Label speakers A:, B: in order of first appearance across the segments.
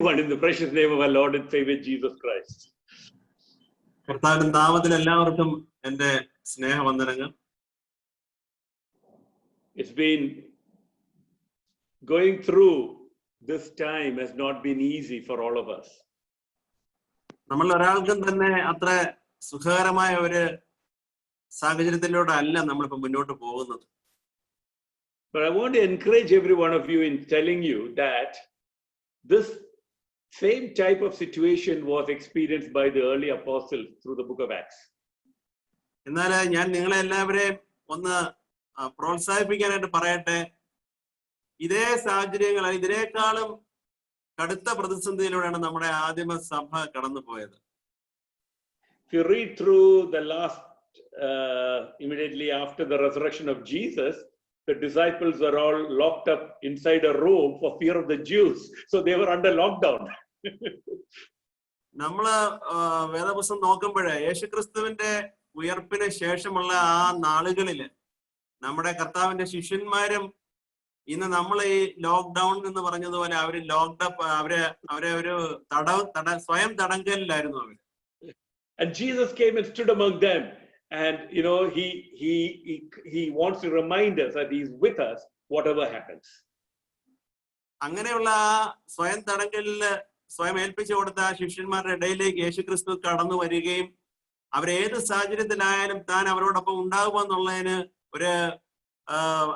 A: in the precious name of our Lord and Savior Jesus Christ.
B: കർത്താവിന്റെ നാമത്തിൽ എല്ലാവർക്കും എൻ്റെ സ്നേഹവന്ദനങ്ങൾ.
A: It's been going through this time has not been easy for all of us.
B: നമ്മൾ ഒരാൾക്കും തന്നെ അത്ര സുഖകരമായ ഒരു സാഹചര്യത്തിലൂടെ അല്ല നമ്മളിപ്പോൾ മുന്നോട്ട് പോകുന്നത്.
A: But I want to encourage every one of you in telling you that this same type of situation was experienced by the early apostles through the book of Acts.
B: എന്നാൽ ഞാൻ നിങ്ങളെ എല്ലാവരെയും ഒന്ന് പ്രോത്സാഹിപ്പിക്കാനായിട്ട് പറയട്ടെ, ഇതേ സാഹചര്യങ്ങൾ ഇതിനേക്കാളും കടുത്ത പ്രതിസന്ധിയിലൂടെയാണ് നമ്മുടെ ആദിമ സഭ കടന്നു പോയത്.
A: If you read through the last immediately after the resurrection of Jesus, the disciples were all locked up inside a room for fear of the Jews, so they were under lockdown.
B: നമ്മള് വേദപുസ്തകം നോക്കുമ്പോഴേ യേശുക്രിസ്തുവിന്റെ ഉയർപ്പിന് ശേഷമുള്ള ആ നാളുകളില് നമ്മുടെ കർത്താവിന്റെ ശിഷ്യന്മാരും ഇന്ന് നമ്മൾ ഈ ലോക്ക്ഡൌൺ എന്ന് പറഞ്ഞതുപോലെ അവര് ലോക്ക്ഡപ്പ് അവരെ ഒരു സ്വയം തടങ്കലിലായിരുന്നു അവര്.
A: And Jesus came and stood among them, and you know he wants to remind us that he's with us whatever happens.
B: അങ്ങനെയുള്ള ആ സ്വയം തടങ്കലില് സ്വയം ഏൽപ്പിച്ചു കൊടുത്ത ശിഷ്യന്മാരുടെ ഇടയിലേക്ക് യേശുക്രിസ്തു കടന്നു വരികയും അവരേത് സാഹചര്യത്തിലായാലും താൻ അവരോടൊപ്പം ഉണ്ടാകുമെന്നുള്ളതിന് ഒരു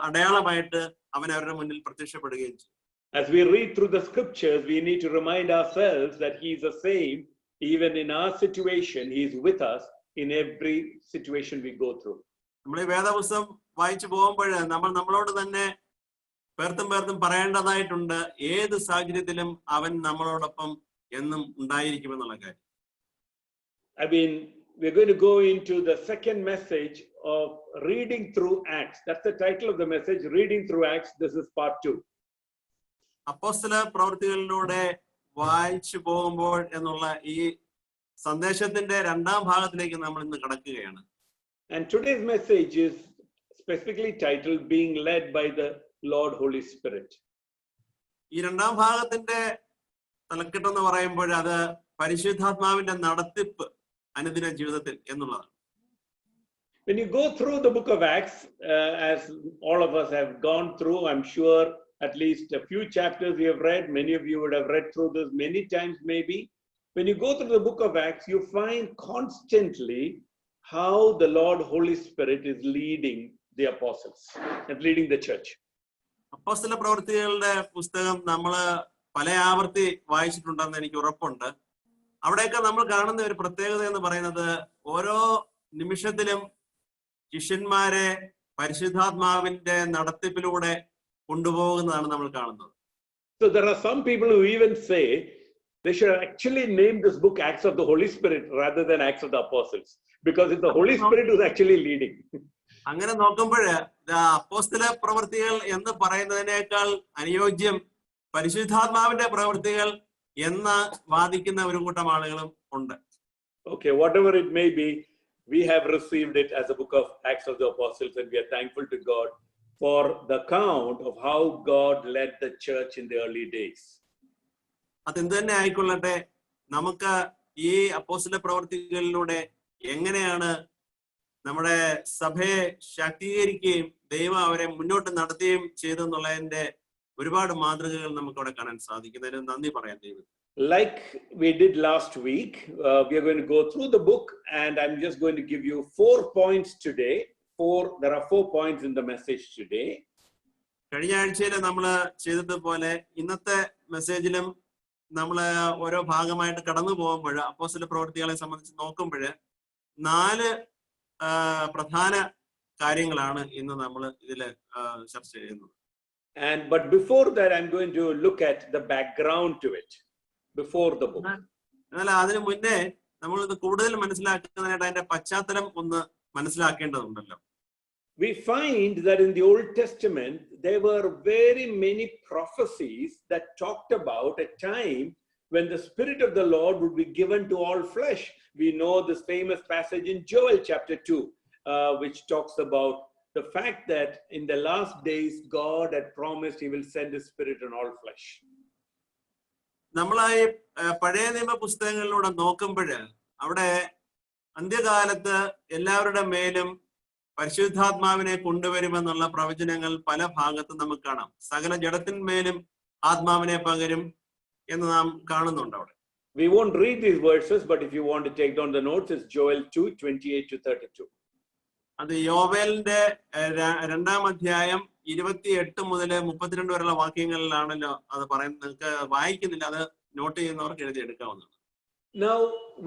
B: അടയാളമായിട്ട് അവൻ അവരുടെ മുന്നിൽ പ്രത്യക്ഷപ്പെടുകയും ചെയ്തു.
A: As we read through the scriptures, we need to remind ourselves that he is the same even in our situation. He is with us in every situation we go through.
B: നമ്മൾ ഈ വേദപുസ്തകം വായിച്ചു പോകുമ്പോൾ നമ്മളോട് തന്നെ പേർത്തും പറയേണ്ടതായിട്ടുണ്ട്, ഏത് സാഹചര്യത്തിലും അവൻ നമ്മളോടൊപ്പം എന്നും ഉണ്ടായിരിക്കുമെന്നുള്ള കാര്യം.
A: I mean, we're going to go into the second message of reading through Acts. That's the title of the message, reading through Acts. This is part 2.
B: അപ്പോസ്തല പ്രവൃത്തികളിലൂടെ വായിച്ചു പോകുമ്പോൾ എന്നുള്ള ഈ സന്ദേശത്തിന്റെ രണ്ടാം ഭാഗത്തിലേക്ക് നമ്മൾ ഇന്ന് കടക്കുകയാണ്.
A: And today's message is specifically titled Being Led by the Lord Holy Spirit.
B: ഈ രണ്ടാം ഭാഗത്തിന്റെ തലക്കെട്ടെന്ന് പറയുമ്പോൾ അത് പരിശുദ്ധാത്മാവിന്റെ നടത്തിപ്പ് അനുദിന ജീവിതത്തിൽ എന്നുള്ളതാണ്.
A: When you go through the book of Acts, as all of us have gone through, I'm sure at least a few chapters you have read, many of you would have read through this many times maybe. When you go through the book of Acts, you find constantly how the Lord Holy Spirit is leading the apostles and leading the church.
B: അപ്പോസ്തല പ്രവൃത്തികളുടെ പുസ്തകം നമ്മൾ പല ആവർത്തി വായിച്ചിട്ടുണ്ടെന്ന് എനിക്ക് ഉറപ്പുണ്ട്. അവിടെയൊക്കെ നമ്മൾ കാണുന്ന ഒരു പ്രത്യേകത എന്ന് പറയുന്നത് ഓരോ നിമിഷത്തിലും ശിഷ്യന്മാരെ പരിശുദ്ധാത്മാവിന്റെ നടത്തിപ്പിലൂടെ കൊണ്ടുപോകുന്നതാണ് നമ്മൾ കാണുന്നത്.
A: So there are some people who even say they should actually name this book Acts of the Holy Spirit rather than Acts of the Apostles, because it's the Holy Spirit who's actually leading.
B: അങ്ങനെ നോക്കുമ്പോൾ അപ്പോസ്തല പ്രവൃത്തികൾ എന്ന് പറയുന്നതിനേക്കാൾ അനുയോജ്യം പരിശുദ്ധാത്മാവിന്റെ പ്രവൃത്തികൾ എന്ന് വാദിക്കുന്ന ഒരു കൂട്ടം ആളുകളും ഉണ്ട്.
A: Okay, whatever it may be, we have received it as a book of Acts of the Apostles, and we are thankful to God for the account of how God led the church in the early days.
B: അതെന്ത് തന്നെ ആയിക്കൊള്ളട്ടെ, നമുക്ക് ഈ അപ്പോസ്തല പ്രവൃത്തികളിലൂടെ എങ്ങനെയാണ് നമ്മുടെ സഭയെ ശാക്തീകരിക്കുകയും ദൈവം അവരെ മുന്നോട്ട് നടത്തുകയും ചെയ്തെന്നുള്ളതിന്റെ ഒരുപാട് മാതൃകകൾ നമുക്ക് അവിടെ കാണാൻ സാധിക്കുന്നതിന് നന്ദി പറയാൻ ദൈവം.
A: Like we did last week, we are going to go through the book, and I'm just going to give you 4 points today. There are 4 points in the message today.
B: കഴിഞ്ഞ ആഴ്ചയിൽ നമ്മൾ ചെയ്തതുപോലെ ഇന്നത്തെ മെസ്സേജിലും നമ്മൾ ഓരോ ഭാഗമായിട്ട് കടന്നു പോകുമ്പോൾ അപ്പോസ്തല പ്രവൃത്തികളെ സംബന്ധിച്ച് നോക്കുമ്പോൾ 4 പ്രധാന കാര്യങ്ങളാണ് ഇന്ന് നമ്മൾ ഇതിൽ ചർച്ച ചെയ്യുന്നത്.
A: But before that, I'm going to look at the background to it before the book.
B: എന്നാൽ അതിനു മുന്നേ നമ്മൾ ഇത് കൂടുതൽ മനസ്സിലാക്കുന്നതിനായിട്ട് അതിന്റെ പശ്ചാത്തലം ഒന്ന് മനസ്സിലാക്കേണ്ടതുണ്ടല്ലോ.
A: We find that in the Old Testament there were very many prophecies that talked about a time when the Spirit of the Lord would be given to all flesh. We know this famous passage in Joel chapter 2, which talks about the fact that in the last days God had promised he will send his Spirit on all flesh.
B: നമ്മളായി പഴയ നിയമ പുസ്തകങ്ങളിലൂടെ നോക്കുമ്പോൾ അവിടെ അന്ത്യകാലത്ത് എല്ലാവരുടെ മേലും പരിശുദ്ധാത്മാവിനെ കൊണ്ടുവരുമെന്നുള്ള പ്രവചനങ്ങൾ പല ഭാഗത്തും നമുക്ക് കാണാം. സകല ജഡത്തിന്മേലും ആത്മാവിനെ പകരും എന്ന് നാം കാണുന്നുണ്ട് അവിടെ.
A: We won't read these verses, but if you want to take down the notes, it's Joel 2:28-32.
B: അത് യോവേലിന്റെ 2-ാം അധ്യായം 28 മുതൽ 32 വരെയുള്ള വാക്യങ്ങളിലാണല്ലോ അത് പറയുന്നത്. നിങ്ങൾക്ക് വായിക്കുന്നില്ല, അത് നോട്ട് ചെയ്യുന്നവർക്ക് എഴുതി എടുക്കാവുന്നതാണ്.
A: Now,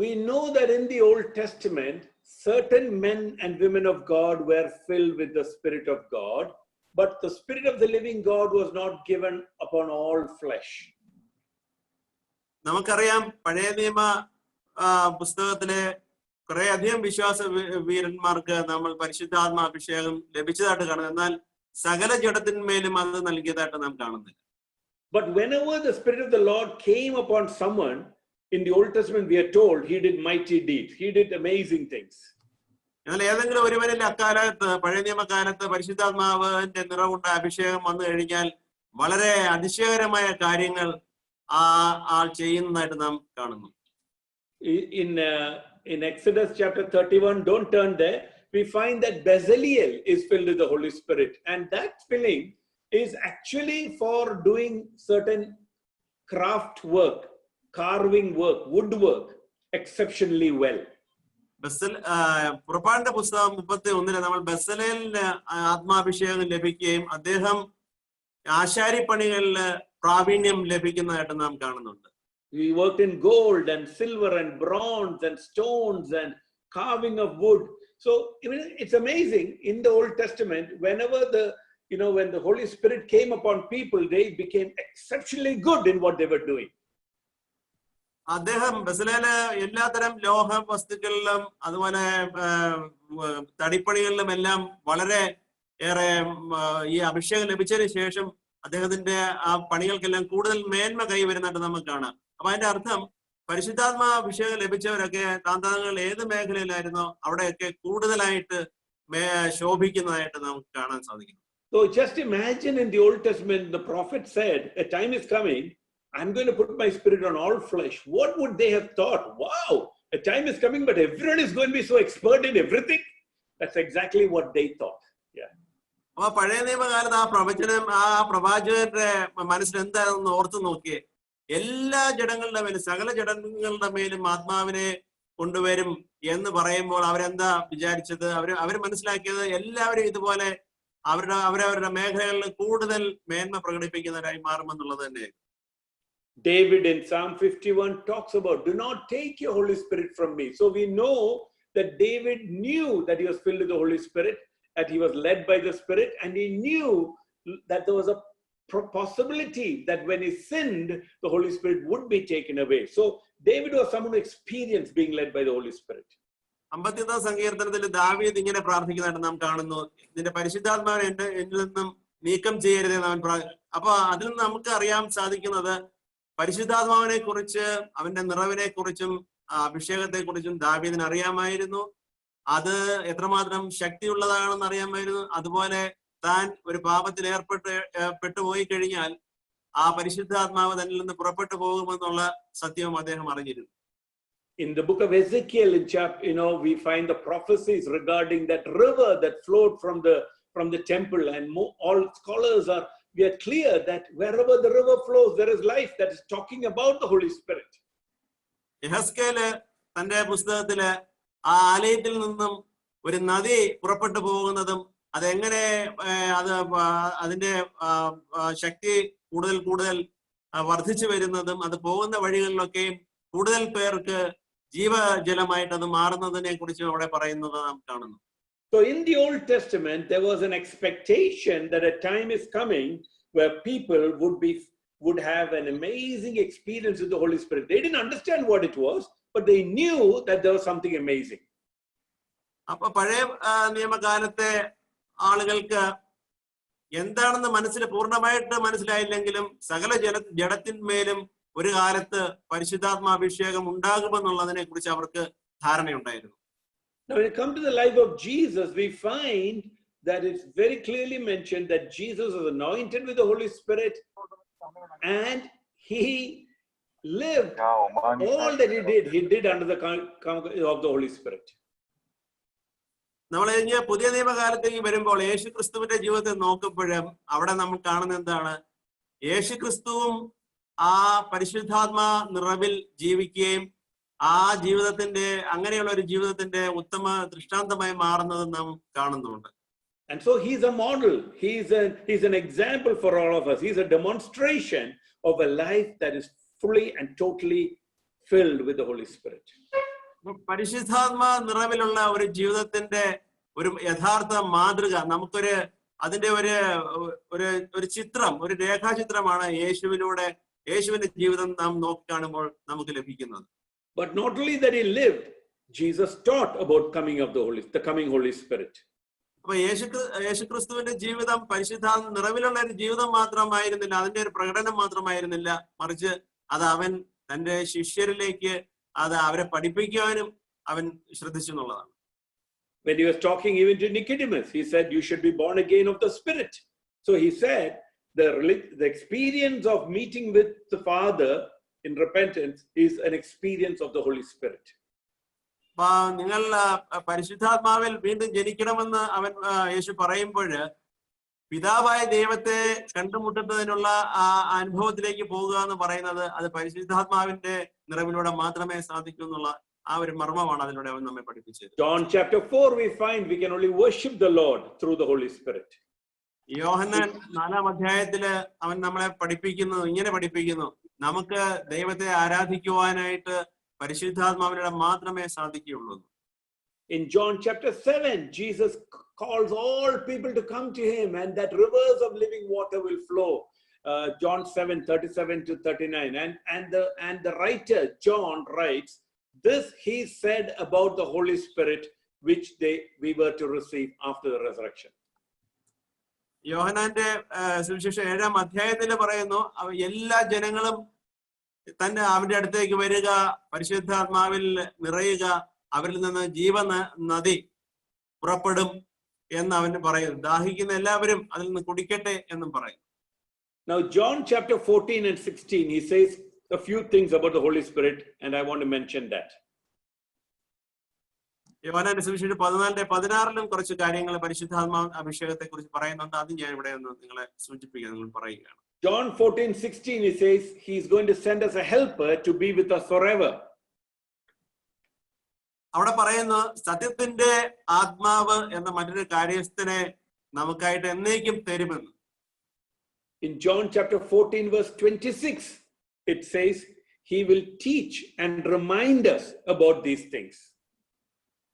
A: we know that in the Old Testament, certain men and women of God were filled with the Spirit of God, but the Spirit of the living God was not given upon all flesh.
B: നമുക്കറിയാം പഴയ നിയമ പുസ്തകത്തിലെ കുറെ അധികം വിശ്വാസ വീരന്മാർക്ക് നമ്മൾ പരിശുദ്ധാത്മ അഭിഷേകം ലഭിച്ചതായിട്ട് കാണുന്നത്, എന്നാൽ സകല ജഡത്തിന്മേലും അത് നൽകിയതായിട്ട് നാം കാണുന്നില്ല.
A: But whenever the Spirit of the Lord came upon someone, in the Old Testament we are told he did mighty deeds, he did amazing things.
B: എന്നാൽ ഏതെങ്കിലും ഒരുവരിൽ അക്കാലത്ത് പഴയ നിയമകാലത്ത് പരിശുദ്ധാത്മാവിന്റെ നിറവുണ്ട അഭിഷേകം വന്നു കഴിഞ്ഞാൽ വളരെ അതിശയകരമായ കാര്യങ്ങൾ ആ ആൾ ചെയ്യുന്നതായിട്ട് നാം കാണുന്നു.
A: In Exodus chapter 31, don't turn there, we find that Bezalel is filled with the Holy Spirit, and that filling is actually for doing certain craft work, carving work, woodwork exceptionally well.
B: പുറപ്പാടിന്റെ പുസ്തകം 31 നമ്മൾ ബെസലേലിന് ആത്മാഭിഷേകം ലഭിക്കുകയും അദ്ദേഹം ആശാരിപ്പണികളിൽ പ്രാവീണ്യം ലഭിക്കുന്നതായിട്ട് നാം കാണുന്നുണ്ട്.
A: He worked in gold and silver and bronze and stones and carving of wood. So it's amazing in the Old Testament, whenever when the Holy Spirit came upon people, they became exceptionally good in what they were doing.
B: അദ്ദേഹം ബെസലേല് എല്ലാത്തരം ലോഹ വസ്തുക്കളിലും അതുപോലെ തടിപ്പണികളിലും എല്ലാം വളരെ ഏറെ ഈ അഭിഷേകം ലഭിച്ചതിന് ശേഷം അദ്ദേഹത്തിന്റെ ആ പണികൾക്കെല്ലാം കൂടുതൽ മേന്മ കൈവരുന്നതായിട്ട് നമുക്ക് കാണാം. അപ്പൊ അതിന്റെ അർത്ഥം പരിശുദ്ധാത്മാ അഭിഷേകം ലഭിച്ചവരൊക്കെ താന്താങ്ങൾ ഏത് മേഖലയിലായിരുന്നോ അവിടെയൊക്കെ കൂടുതലായിട്ട് ശോഭിക്കുന്നതായിട്ട് നമുക്ക് കാണാൻ സാധിക്കും.
A: So just imagine in the Old Testament, the prophet said, a time is coming, I'm going to put my spirit on all flesh. What would they have thought? Wow, a time is coming, but everyone is going to be so expert in everything. That's exactly what they thought. Yeah.
B: അപ്പൊ പഴയ നിയമകാലത്ത് ആ പ്രവചനം ആ പ്രവാചകന്റെ മനസ്സിൽ എന്താണെന്ന് ഓർത്തു നോക്കിയേ. എല്ലാ ജഡങ്ങളുടെ മേലും സകല ജഡങ്ങളുടെ മേലും ആത്മാവിനെ കൊണ്ടുവരും എന്ന് പറയുമ്പോൾ അവരെന്താ വിചാരിച്ചത്? അവർ മനസ്സിലാക്കിയത് എല്ലാവരും ഇതുപോലെ അവരവരുടെ മേഖലകളിൽ കൂടുതൽ മേന്മ പ്രകടിപ്പിക്കുന്നവരായി മാറുമെന്നുള്ളത് തന്നെ.
A: David in Psalm 51 talks about, do not take your Holy Spirit from me. So we know that David knew that he was filled with the Holy Spirit, that he was led by the Spirit, and he knew that there was a possibility that when he sinned, the Holy Spirit would be taken away. So David was someone who experienced being led by the Holy Spirit.
B: 51 സങ്കീർത്തനത്തിൽ ദാവീദ് ഇങ്ങനെ പ്രാർത്ഥിക്കുന്നതായിട്ട് നാം കാണുന്നു, നിന്റെ പരിശുദ്ധാത്മാവിനെ എന്നിൽ നിന്നും നീക്കം ചെയ്യരുതെന്ന് അവൻ അപ്പൊ അതിൽ നിന്ന് നമുക്ക് അറിയാൻ സാധിക്കുന്നത് പരിശുദ്ധാത്മാവിനെ കുറിച്ച് അവന്റെ നിറവിനെ കുറിച്ചും അഭിഷേകത്തെ കുറിച്ചും ദാവീദിന് അറിയാമായിരുന്നു. അത് എത്രമാത്രം ശക്തിയുള്ളതാണെന്ന് അറിയാമായിരുന്നു. അതുപോലെ താൻ ഒരു പാപത്തിൽ പെട്ടുപോയി കഴിഞ്ഞാൽ ആ പരിശുദ്ധാത്മാവ് തന്നിൽ നിന്ന് പുറപ്പെട്ടു പോകുമെന്നുള്ള സത്യവും അദ്ദേഹം അറിഞ്ഞിരുന്നു.
A: In the book of Ezekiel, we find the prophecies regarding that river that flowed from the temple, and all scholars we are clear that wherever the river flows, there is life. That is talking about the Holy Spirit.
B: യെഹെസ്കേല് തന്റെ പുസ്തകത്തില് ആ ആലയത്തിൽ നിന്നും ഒരു നദി പുറപ്പെട്ടു പോകുന്നതും അതെങ്ങനെ അതിന്റെ ശക്തി കൂടുതൽ വർദ്ധിച്ചു വരുന്നതും അത് പോകുന്ന വഴികളിലൊക്കെയും കൂടുതൽ പേർക്ക് ജീവജലമായിട്ട് അത് മാറുന്നതിനെ കുറിച്ചും അവിടെ പറയുന്നത് നാം കാണുന്നു.
A: So in the Old Testament, there was an expectation that a time is coming where people would have an amazing experience with the Holy Spirit. They didn't understand what it was, but they knew that there was something amazing.
B: അപ്പൊ പഴയ നിയമകാലത്തെ ആളുകൾക്ക് എന്താണെന്ന് പൂർണ്ണമായിട്ട് മനസ്സിലായില്ലെങ്കിലും സകല ജഡത്തിന്മേലും ഒരു കാലത്ത് പരിശുദ്ധാത്മാഭിഷേകം ഉണ്ടാകുമെന്നുള്ളതിനെ കുറിച്ച് അവർക്ക് ധാരണയുണ്ടായിരുന്നു.
A: Now, when it comes to the life of Jesus, we find that it's very clearly mentioned that Jesus was anointed with the Holy Spirit, and he lived all that he did under the of the Holy Spirit.
B: നമ്മൾ കഴിഞ്ഞ പുതിയ നിയമകാലത്തേക്ക് വരുമ്പോൾ യേശു ക്രിസ്തുവിന്റെ ജീവിതത്തെ നോക്കുമ്പോഴും അവിടെ നമ്മൾ കാണുന്ന എന്താണ്? യേശു ക്രിസ്തുവും ആ പരിശുദ്ധാത്മാ നിറവിൽ ജീവിക്കുകയും ആ ജീവിതത്തിന്റെ അങ്ങനെയുള്ള ഒരു ജീവിതത്തിന്റെ ഉത്തമ ദൃഷ്ടാന്തമായി മാറുന്നത് നാം കാണുന്നുണ്ട്.
A: And so he's a model. He's an example for all of us. He's a demonstration of a life that is fully and totally filled with the Holy Spirit.
B: പരിശുദ്ധാത്മാ നിറവിലുള്ള ഒരു ജീവിതത്തിന്റെ ഒരു യഥാർത്ഥ മാതൃക നമുക്കൊരു അതിന്റെ ഒരു ചിത്രം, ഒരു രേഖാചിത്രമാണ് യേശുവിന്റെ ജീവിതം നാം നോക്കി കാണുമ്പോൾ നമുക്ക് ലഭിക്കുന്നത്.
A: But not only that he lived, Jesus taught about the coming Holy Spirit.
B: അപ്പൊ യേശുക്രിസ്തുവിന്റെ ജീവിതം പരിശുദ്ധാത്മ നിറവിലുള്ള ഒരു ജീവിതം മാത്രമായിരുന്നില്ല, അതിന്റെ ഒരു പ്രകടനം മാത്രമായിരുന്നില്ല, മറിച്ച് അത് അവൻ തന്റെ ശിഷ്യരിലേക്ക് അത് അവരെ പഠിപ്പിക്കാനും അവൻ ശ്രദ്ധിച്ചു എന്നുള്ളതാണ്.
A: When he was talking even to Nicodemus, he said, you should be born again of the Spirit. So he said, the experience of meeting with the Father in repentance is an experience of the Holy Spirit.
B: നിങ്ങൾ പരിശുദ്ധാത്മാവിൽ വീണ്ടും ജനിക്കണമെന്ന് യേശു പറയുമ്പോൾ പിതാവായ ദൈവത്തെ കണ്ടുമുട്ടുന്നതിനുള്ള ആ അനുഭവത്തിലേക്ക് പോകുക എന്ന് പറയുന്നത് അത് പരിശുദ്ധാത്മാവിന്റെ നിറവിലൂടെ മാത്രമേ സാധിക്കൂ എന്നുള്ള ആ ഒരു മർമ്മമാണ് അതിലൂടെ അവൻ നമ്മെ പഠിപ്പിച്ചത്.
A: John chapter 4 we find we can only worship the Lord through the Holy Spirit.
B: യോഹന്നാൻ 4-ാം അധ്യായത്തില് അവൻ നമ്മളെ ഇങ്ങനെ പഠിപ്പിക്കുന്നു, നമുക്ക് ദൈവത്തെ ആരാധിക്കുവാനായിട്ട് പരിശുദ്ധാത്മാവിലൂടെ മാത്രമേ സാധിക്കുകയുള്ളൂ.
A: In John chapter 7, Jesus calls all people to come to him and that rivers of living water will flow. John 7:37 to 39. And the writer John writes, this he said about the Holy Spirit which we were to receive after the resurrection.
B: യോഹന്നാന്റെ സുവിശേഷം 7-ാം അധ്യായത്തിൽ പറയുന്നു, എല്ലാ ജനങ്ങളും തന്നെ അവന്റെ അടുത്തേക്ക് വരിക, പരിശുദ്ധാത്മാവിൽ നിറയുക, അവരിൽ നിന്ന് നദി പുറപ്പെടും എന്ന് അവന് പറയുന്നു. ദാഹിക്കുന്ന എല്ലാവരും അതിൽ നിന്ന് കുടിക്കട്ടെ എന്നും പറയും.
A: Now John chapter 14 and 16 he says a few things about the Holy Spirit and I want to mention that.
B: യോഹന്നാന്റെ സുവിശേഷം 14-16 കുറച്ച് കാര്യങ്ങൾ പരിശുദ്ധാത്മാ അഭിഷേകത്തെ കുറിച്ച് പറയുന്നുണ്ട്. അത് ഞാൻ ഇവിടെ ഒന്ന് നിങ്ങളെ സൂചിപ്പിക്കാൻ നിങ്ങൾ പറയുകയാണ്.
A: John 14:16 he says he's going to send us a helper to be with us forever.
B: അവിടെ പറയുന്നു സത്യത്തിന്റെ ആത്മാവ് എന്ന മറ്റൊരു കാര്യസ്ഥനെ നമുക്കായിട്ട് എന്നേക്കും തരുമെന്ന്.
A: In John chapter 14 verse 26 it says he will teach and remind us about these things.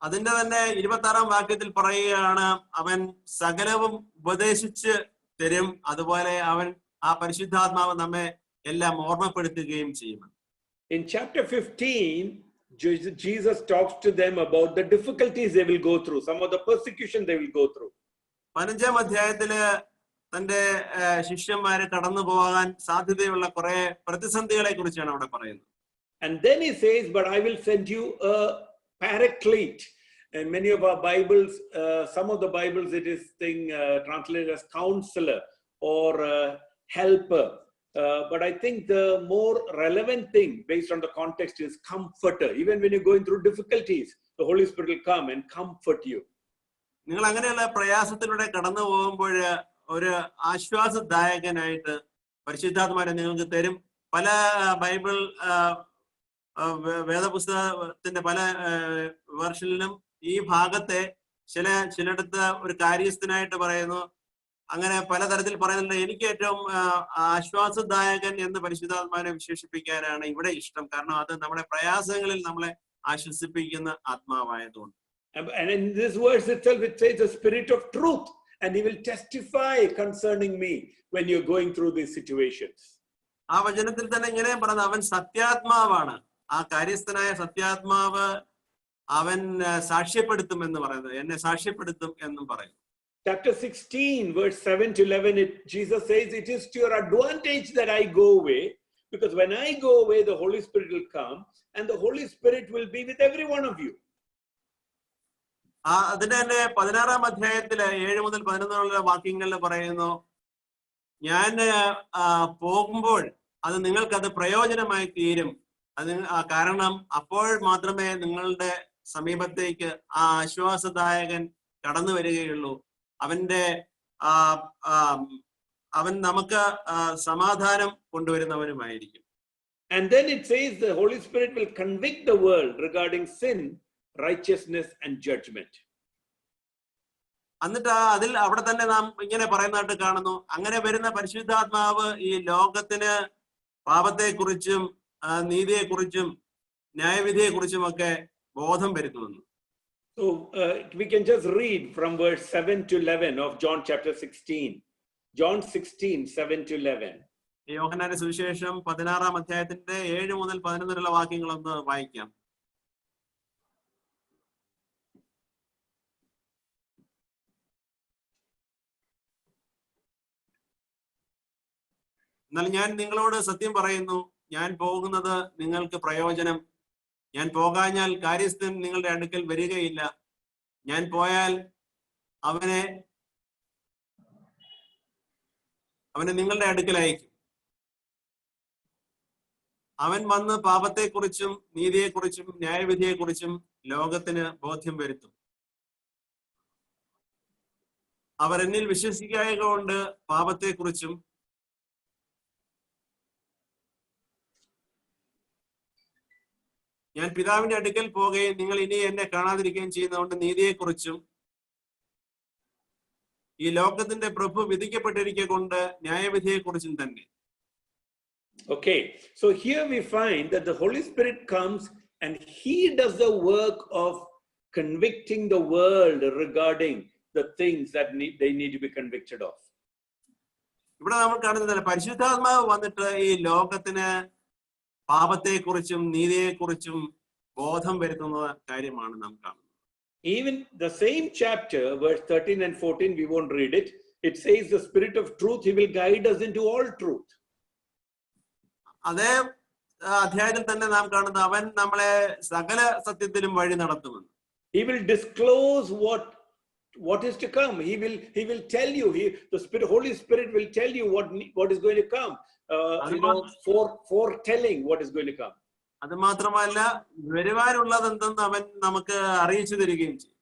B: അതിന്റെ തന്നെ 26-ാം വാക്യത്തിൽ പറയുകയാണ്, അവൻ സകലവും ഉപദേശിച്ച് തരും, അതുപോലെ അവൻ ആ പരിശുദ്ധാത്മാവ് നമ്മെ എല്ലാം ഓർമ്മപ്പെടുത്തുകയും ചെയ്യും.
A: In chapter 15 Jesus talks to them about the difficulties they will go through, some of the persecution they will go through. 15-ാം
B: അധ്യായത്തില് തന്റെ ശിഷ്യന്മാരെ കടന്നു പോകാൻ സാധ്യതയുള്ള കുറെ പ്രതിസന്ധികളെ കുറിച്ചാണ് അവിടെ പറയുന്നത്.
A: And then he says, but I will send you a paraclete. And many of our Bibles, some of the Bibles it is translated as counselor or helper. But I think the more relevant thing based on the context is comforter. Even when you're going through difficulties, the Holy Spirit will come and comfort you.
B: നിങ്ങൾ അങ്ങനെയുള്ള പ്രയാസത്തിലൂടെ കടന്നു പോകുമ്പോൾ ഒരു ആശ്വാസദായകനായിട്ട് പരിശുദ്ധാത്മാവിനെ നിങ്ങൾക്ക് തരും. പല Bible വേദപുസ്തകത്തിന്റെ പല വേർഷനിലും ഈ ഭാഗത്തെ ചിലയിടത്ത് ഒരു കാര്യസ്ഥനായിട്ട് പറയുന്നു, അങ്ങനെ പലതരത്തിൽ പറയുന്നുണ്ട്. എനിക്ക് ഏറ്റവും ആശ്വാസദായകൻ എന്ന് പരിശുദ്ധാത്മാവിനെ വിശേഷിപ്പിക്കാനാണ് ഇവിടെ ഇഷ്ടം. കാരണം അത് നമ്മുടെ പ്രയാസങ്ങളിൽ നമ്മളെ ആശ്വസിപ്പിക്കുന്ന ആത്മാവായതുകൊണ്ട്.
A: And in this verse itself it says the Spirit of truth and he will testify concerning me when you're going through these situations.
B: ആ വചനത്തിൽ തന്നെ ഇങ്ങനെ പറയുന്നത് അവൻ സത്യാത്മാവാണ്, ആ കാര്യസ്ഥനായ സത്യാത്മാവ് അവൻ സാക്ഷ്യപ്പെടുത്തും എന്ന് പറയുന്നത്, എന്നെ സാക്ഷ്യപ്പെടുത്തും എന്നും പറയും.
A: Chapter 16 verse 7 to 11 Jesus says it is to your advantage that I go away, because when I go away the Holy Spirit will come and the Holy Spirit will be with every one of you.
B: അതിന്റെ തന്നെ 16-ാം അധ്യായത്തില് 7 മുതൽ 11 വാക്യങ്ങളിൽ പറയുന്നു, ഞാൻ പോകുമ്പോൾ അത് നിങ്ങൾക്കത് പ്രയോജനമായി തീരും. അത് കാരണം അപ്പോൾ മാത്രമേ നിങ്ങളുടെ സമീപത്തേക്ക് ആ ആശ്വാസദായകൻ കടന്നു വരികയുള്ളൂ. അവൻ നമുക്ക് സമാധാനം കൊണ്ടുവരുന്നവനുമായിരിക്കും.
A: And then it says the Holy Spirit will convict the world regarding sin, righteousness and judgment.
B: എന്നിട്ട് അവിടെ തന്നെ നാം ഇങ്ങനെ പറയുന്നതായിട്ട് കാണുന്നു, അങ്ങനെ വരുന്ന പരിശുദ്ധാത്മാവ് ഈ ലോകത്തിന് പാപത്തെക്കുറിച്ചും നീതിയെക്കുറിച്ചും ന്യായവിധിയെക്കുറിച്ചും ഒക്കെ ബോധം വരുത്തുന്നു.
A: So we can just read from verse 7 to 11 of John chapter 16. John 16, 7 to 11.
B: യോഹന്നാന്റെ സുവിശേഷം 16-ാം അധ്യായത്തിന്റെ 7 മുതൽ 11 വരെയുള്ള വാക്യങ്ങളൊന്ന് വായിക്കാം. എന്നാൽ ഞാൻ നിങ്ങളോട് സത്യം പറയുന്നു, ഞാൻ പോകുന്നത് നിങ്ങൾക്ക് പ്രയോജനം. ഞാൻ പോകാഞ്ഞാൽ കാര്യസ്ഥൻ നിങ്ങളുടെ അടുക്കൽ വരികയില്ല. ഞാൻ പോയാൽ അവനെ നിങ്ങളുടെ അടുക്കൽ അയക്കും. അവൻ വന്ന് പാപത്തെക്കുറിച്ചും നീതിയെക്കുറിച്ചും ന്യായവിധിയെക്കുറിച്ചും ലോകത്തിന് ബോധ്യം വരുത്തും. അവർ എന്നിൽ വിശ്വസിക്കായക കൊണ്ട് പാപത്തെക്കുറിച്ചും ഞാൻ പിതാവിന്റെ അടുക്കൽ പോകുകയും നിങ്ങൾ ഇനി എന്നെ കാണാതിരിക്കുകയും ചെയ്യുന്നതുകൊണ്ട് നീതിയെക്കുറിച്ചും ഈ ലോകത്തിന്റെ പ്രഭു വിധിക്കപ്പെട്ടിരിക്കെ കൊണ്ട് ന്യായവിധിയെക്കുറിച്ചും തന്നെ.
A: Okay, so here we find that the Holy Spirit comes and he does the work of convicting the world regarding the things that they need to be convicted of.
B: ഇവിടെ നമ്മൾ കാണുന്നത് പരിശുദ്ധാത്മാവ് വന്നിട്ട് ഈ ലോകത്തിന് പാപത്തെക്കുറിച്ചും നീതിയെക്കുറിച്ചും ബോധം വരുത്തുന്ന കാര്യമാണ് നാം കാണുന്നത്.
A: Even the same chapter, verse 13 and 14, we won't read it. It says the Spirit of truth, he will guide us into all truth.
B: അതേ അധ്യായത്തിൽ തന്നെ നാം കാണുന്നത് അവൻ നമ്മളെ സകല സത്യത്തിലും വഴി നടത്തുമെന്ന്.
A: He will disclose what is to come. He will tell you. The Holy Spirit will tell you what is going to come. Foretelling what is going to come.
B: അത് മാത്രമല്ല വരുവാനുള്ളത് എന്തെന്ന് അവൻ നമുക്ക് അറിയിച്ചു തരികയും ചെയ്യും.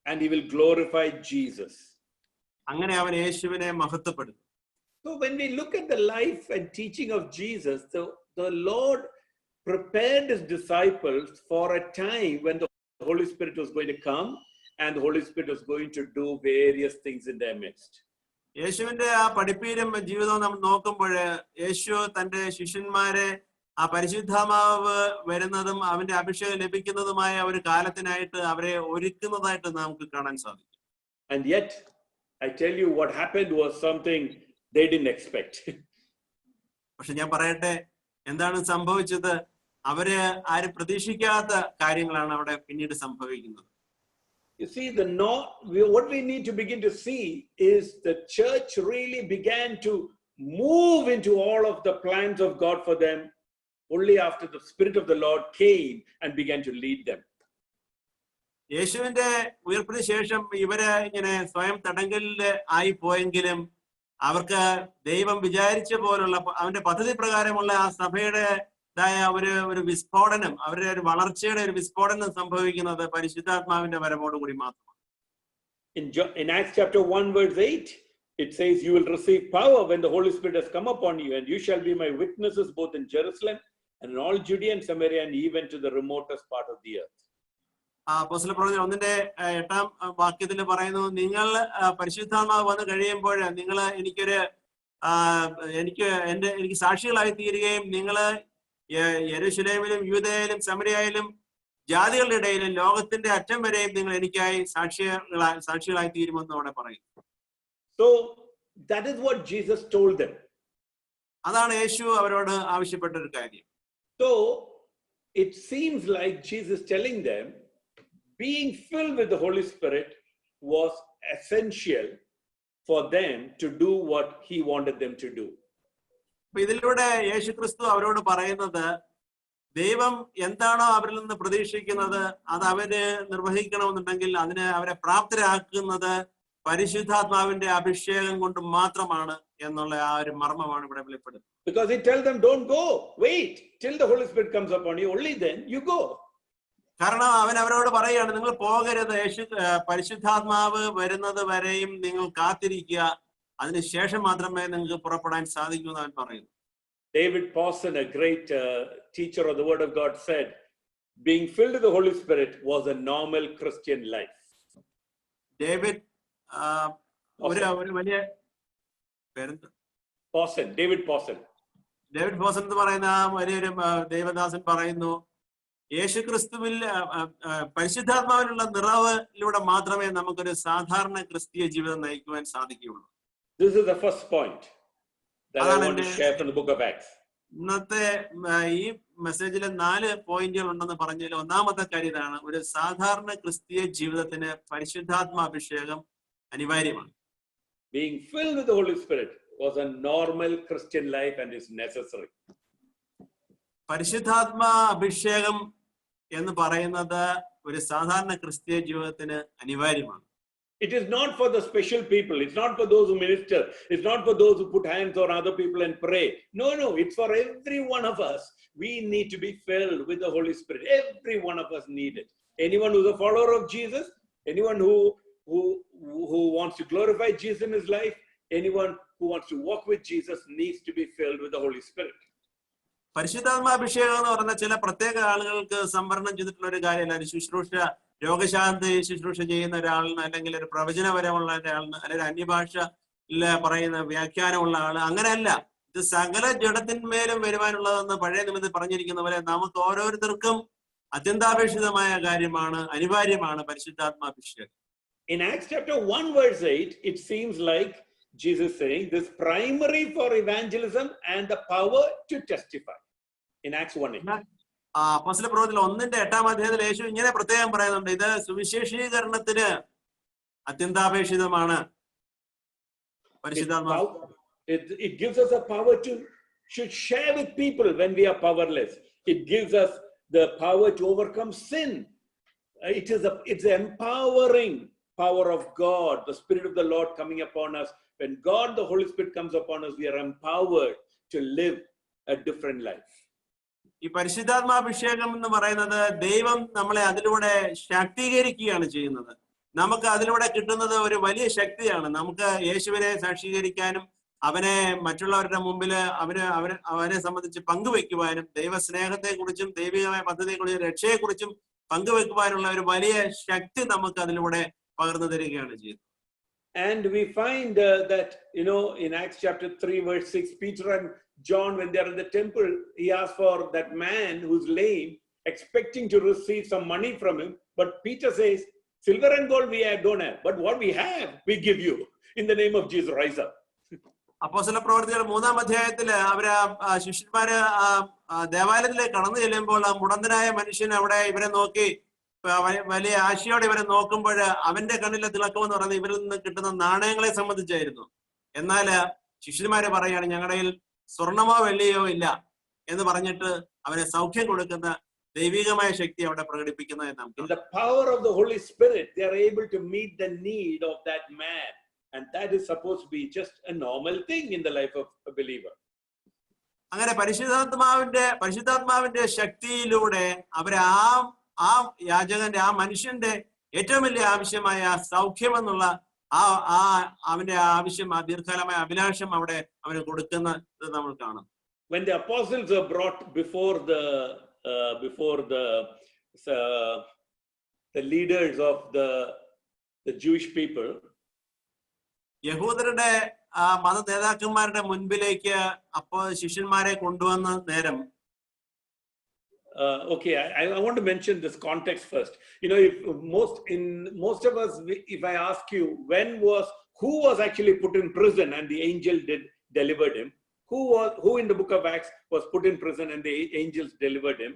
A: And he will glorify Jesus.
B: അങ്ങനെ അവൻ യേശുവിനെ മഹത്വപ്പെടുത്തും.
A: So when we look at the life and teaching of Jesus, the Lord prepared his disciples for a time when the Holy Spirit was going to come and the Holy Spirit was going to do various things in their midst.
B: യേശുവിന്റെ ആ പഠിപ്പീരും ജീവിതവും നമ്മൾ നോക്കുമ്പോൾ യേശു തന്റെ ശിഷ്യന്മാരെ ആ പരിശുദ്ധാത്മാവ് വരുന്നതും അവന്റെ അഭിഷേകം ലഭിക്കുന്നതുമായ ഒരു കാലത്തിനായിട്ട് അവരെ ഒരുക്കുന്നതായിട്ട് നമുക്ക് കാണാൻ സാധിക്കും.
A: And yet, I tell you, what happened was something they didn't expect.
B: പക്ഷെ ഞാൻ പറയട്ടെ, എന്താണ് സംഭവിച്ചത്? അവര് ആരും പ്രതീക്ഷിക്കാത്ത കാര്യങ്ങളാണ് അവിടെ പിന്നീട് സംഭവിക്കുന്നത്.
A: You see, what we need to begin to see is the church really began to move into all of the plans of God for them only after the Spirit of the Lord came and began to lead them.
B: യേശുവിന്റെ ഉയർപ്പിന് ശേഷം ഇവര് ഇങ്ങനെ സ്വയം തടങ്കലിൽ ആയി പോയെങ്കിലും അവർക്ക് ദൈവം വിചാരിച്ച പോലുള്ള അവന്റെ പദ്ധതി പ്രകാരമുള്ള ആ സഭയുടേതായ ഒരു വിസ്ഫോടനം, അവരുടെ ഒരു വളർച്ചയുടെ ഒരു വിസ്ഫോടനം സംഭവിക്കുന്നത് പരിശുദ്ധാത്മാവിന്റെ വരവോടുകൂടി മാത്രമാണ്.
A: In Acts chapter 1 verse 8, it says, you will receive power when the Holy Spirit has come upon you, and you shall be my witnesses both in Jerusalem and in all Judea and Samaria and even to the remotest part of the earth.
B: അപ്പോസ്തലപ്രവൃത്തി 1:8 വാക്യത്തിൽ പറയുന്നു, നിങ്ങൾ പരിശുദ്ധാത്മാവ് വന്നു കഴിയുമ്പോൾ നിങ്ങൾ എനിക്ക് സാക്ഷികളായി തീരുകയും നിങ്ങൾ യെരൂശലേമിലും യൂദയയിലും സമരിയയിലും ജാതികളുടെ ഇടയിലും ലോകത്തിന്റെ അറ്റം വരെയും നിങ്ങൾ എനിക്കായി സാക്ഷികളായി തീരുമെന്ന് അവിടെ പറയും.
A: So that is what Jesus told them.
B: അതാണ് യേശു അവരോട് ആവശ്യപ്പെട്ട ഒരു കാര്യം.
A: So it seems like Jesus telling them being filled with the Holy Spirit was essential for them to do what he wanted them to do.
B: ഇതിലൂടെ യേശു ക്രിസ്തു അവരോട് പറയുന്നത്, ദൈവം എന്താണോ അവരിൽ നിന്ന് പ്രതീക്ഷിക്കുന്നത് അത് അവര് നിർവഹിക്കണമെന്നുണ്ടെങ്കിൽ അതിന് അവരെ പ്രാപ്തരാക്കുന്നത് പരിശുദ്ധാത്മാവിന്റെ അഭിഷേകം കൊണ്ട് മാത്രമാണ് എന്നുള്ള ആ ഒരു മർമ്മമാണ് ഇവിടെ വെളിപ്പെടുന്നത്.
A: Because he tells them, don't go, wait till the Holy Spirit comes upon you, only then you go.
B: കാരണം അവൻ അവരോട് പറയുകയാണ്, നിങ്ങൾ പോകരുത്, പരിശുദ്ധാത്മാവ് വരുന്നത് വരെയും നിങ്ങൾ കാത്തിരിക്കുക, അതിനുശേഷം മാത്രമേ നിങ്ങൾക്ക് പുറപ്പെടാൻ സാധിക്കൂ എന്ന് അവൻ പറയുന്നു.
A: David Pawson, a great teacher of the Word of God, said, being filled with the Holy Spirit was a normal Christian life.
B: David വലിയ പേരെന്താ?
A: David Pawson.
B: ഡേവിഡ് പോസൻ എന്ന് പറയുന്ന വലിയൊരു ദേവദാസൻ പറയുന്നു, യേശുക്രിസ്തുവിൽ പരിശുദ്ധാത്മാവിനുള്ള നിറവിലൂടെ മാത്രമേ നമുക്കൊരു സാധാരണ ക്രിസ്തീയ ജീവിതം നയിക്കുവാൻ സാധിക്കുകയുള്ളൂ.
A: This is the first point that I want to share from the book of Acts.
B: ഇന്നത്തെ ഈ മെസ്സേജിലെ 4 പോയിന്റുകൾ ഉണ്ടെന്ന് പറഞ്ഞതിൽ ഒന്നാമത്തെ കാര്യം ഇതാണ്: ഒരു സാധാരണ ക്രിസ്തീയ ജീവിതത്തിന് പരിശുദ്ധാത്മാഭിഷേകം അനിവാര്യമാണ്.
A: Being filled with the Holy Spirit was a normal Christian life and is necessary.
B: പരിശുദ്ധാത്മാ അഭിഷേകം എന്ന് പറയുന്നത് ഒരു സാധാരണ ക്രിസ്തീയ ജീവിതത്തിന് അനിവാര്യമാണ്.
A: It is not for the special people. It's not for those who minister. It's not for those who put hands on other people and pray. No, it's for every one of us. We need to be filled with the Holy Spirit. Every one of us need it. Anyone who's a follower of Jesus, anyone who wants to glorify Jesus in his life, anyone who wants to walk with Jesus needs to be filled with the Holy Spirit.
B: പരിശുദ്ധാത്മാഭിഷേകം എന്ന് പറഞ്ഞ ചില പ്രത്യേക ആളുകൾക്ക് സംവരണം ചെയ്തിട്ടുള്ള ഒരു കാര്യമല്ല. ശുശ്രൂഷ, രോഗശാന്തി ശുശ്രൂഷ ചെയ്യുന്ന ഒരാളിന്, അല്ലെങ്കിൽ ഒരു പ്രവചനപരമുള്ള ഒരാളിന്, അല്ലെങ്കിൽ അന്യഭാഷ പറയുന്ന വ്യാഖ്യാനമുള്ള ആള്, അങ്ങനെയല്ല. ഇത് സകല ജഡത്തിന്മേലും വരുവാനുള്ളതെന്ന് പഴയ നിമിത്തത്തിൽ പറഞ്ഞിരിക്കുന്ന പോലെ നമുക്ക് ഓരോരുത്തർക്കും അത്യന്താപേക്ഷിതമായ കാര്യമാണ്, അനിവാര്യമാണ് പരിശുദ്ധാത്മാഭിഷേകം.
A: In Acts chapter 1 verse 8, it seems like Jesus saying this primary for evangelism and the power to testify. In Acts 1:8.
B: അപ്പോസ്തല പ്രവൃത്തികൾ 1:8 യേശു ഇങ്ങനെ പ്രത്യേകം പറയുന്നുണ്ട്, ഇത് സുവിശേഷീകരണത്തിന് അത്യന്താപേക്ഷിതമാണ് പരിശുദ്ധാത്മാവ്.
A: It gives us a power to should share with people when we are powerless. It gives us the power to overcome sin. It's the empowering power of God, the Spirit of the Lord coming upon us. When God, the Holy Spirit, comes upon us, we are empowered to live a different life.
B: ഈ പരിശുദ്ധാത്മാഭിഷേകം എന്ന് പറയുന്നത് ദൈവം നമ്മളെ അതിലൂടെ ശാക്തീകരിക്കുകയാണ് ചെയ്യുന്നത്. നമുക്ക് അതിലൂടെ കിട്ടുന്നത് ഒരു വലിയ ശക്തിയാണ്. നമുക്ക് യേശുവിനെ സാക്ഷീകരിക്കാനും അവനെ മറ്റുള്ളവരുടെ മുമ്പിൽ അവനെ സംബന്ധിച്ച് പങ്കുവെക്കുവാനും, ദൈവസ്നേഹത്തെ കുറിച്ചും ദൈവികമായ പദ്ധതിയെക്കുറിച്ചും രക്ഷയെക്കുറിച്ചും പങ്കുവെക്കുവാനുള്ള ഒരു വലിയ ശക്തി നമുക്ക് അതിലൂടെ പകർന്നു തരികയാണ് ചെയ്യുന്നത്.
A: And we find that, in Acts chapter 3 verse 6, Peter and John, when they are in the temple, he asked for that man who's lame, expecting to receive some money from him. But Peter says, silver and gold we don't have, but what we have, we give you. In the name of Jesus, rise up.
B: അപ്പോസ്തല പ്രവൃത്തികൾ 3-ാം അവര് ശിഷ്യന്മാര് ദേവാലയത്തിലേക്ക് കടന്നു ചെല്ലുമ്പോൾ ആ മുടന്തനായ മനുഷ്യൻ അവിടെ ഇവരെ നോക്കി വലിയ ആശയോടെ ഇവരെ നോക്കുമ്പോൾ അവന്റെ കണ്ണിലെ തിളക്കം എന്ന് പറയുന്നത് ഇവരിൽ നിന്ന് കിട്ടുന്ന നാണയങ്ങളെ സംബന്ധിച്ചായിരുന്നു. എന്നാൽ ശിഷ്യന്മാര് പറയാണ്, ഞങ്ങളുടെ സ്വർണമോ വെള്ളിയോ ഇല്ല എന്ന് പറഞ്ഞിട്ട് അവനെ സൗഖ്യം കൊടുക്കുന്ന ദൈവികമായ ശക്തി അവിടെ പ്രകടിപ്പിക്കുന്നത് എന്നാണ്.
A: In the power of the Holy Spirit, they are able to meet the need of that man, and that is supposed to be just a normal thing in the life of a believer.
B: അങ്ങനെ പരിശുദ്ധാത്മാവിന്റെ ശക്തിയിലൂടെ അവരെ ആ യാചകന്റെ, ആ മനുഷ്യന്റെ ഏറ്റവും വലിയ ആവശ്യമായ സൗഖ്യം എന്നുള്ള അവന്റെ ആവശ്യം, ആ ദീർഘകാലമായ അഭിലാഷം അവിടെ അവന് കൊടുക്കുന്നത് നമ്മൾ കാണും.
A: When the apostles were brought before the leaders of the Jewish people,
B: യഹൂദരുടെ മത നേതാക്കന്മാരുടെ മുൻപിലേക്ക് അപ്പോൾ ശിഷ്യന്മാരെ കൊണ്ടുവന്ന നേരം,
A: okay, I want to mention this context first. If most of us, if I ask you, who was actually put in prison and the angel delivered him? Who in the book of Acts was put in prison and the angels delivered him?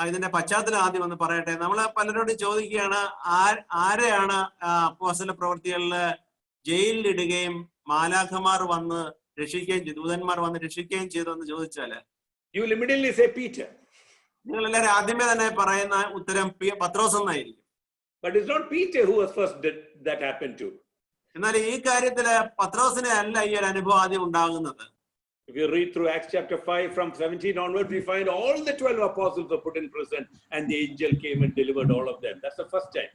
B: ഇതിന്റെ പശ്ചാത്തലം ആദ്യം ഒന്ന് പറയട്ടെ. നമ്മള് പലരോട് ചോദിക്കുകയാണ്, ആരെയാണ് അപ്പോസ്തല പ്രവൃത്തികളില് ജയിലിലിടുകയും മാലാഖമാർ വന്ന് രക്ഷിക്കുകയും ചെയ്തു, ദൂതന്മാർ വന്ന് രക്ഷിക്കുകയും ചെയ്തു എന്ന് ചോദിച്ചാല്
A: you will immediately say Peter.
B: നിങ്ങൾ എല്ലാവരും ആദ്യമേ തന്നെ പറയുന്ന ഉത്തരം പത്രോസ് എന്നായിരിക്കും.
A: But it's not Peter who was first that happened to.
B: എന്നാൽ ഈ കാര്യത്തില് പത്രോസിനെ അല്ല ഈ ഒരു അനുഭവം ആദ്യം ഉണ്ടാകുന്നത്.
A: If you read through Acts chapter 5 from 17 onwards, we find all the 12 apostles were put in prison and the angel came and delivered all of them. That's the first time.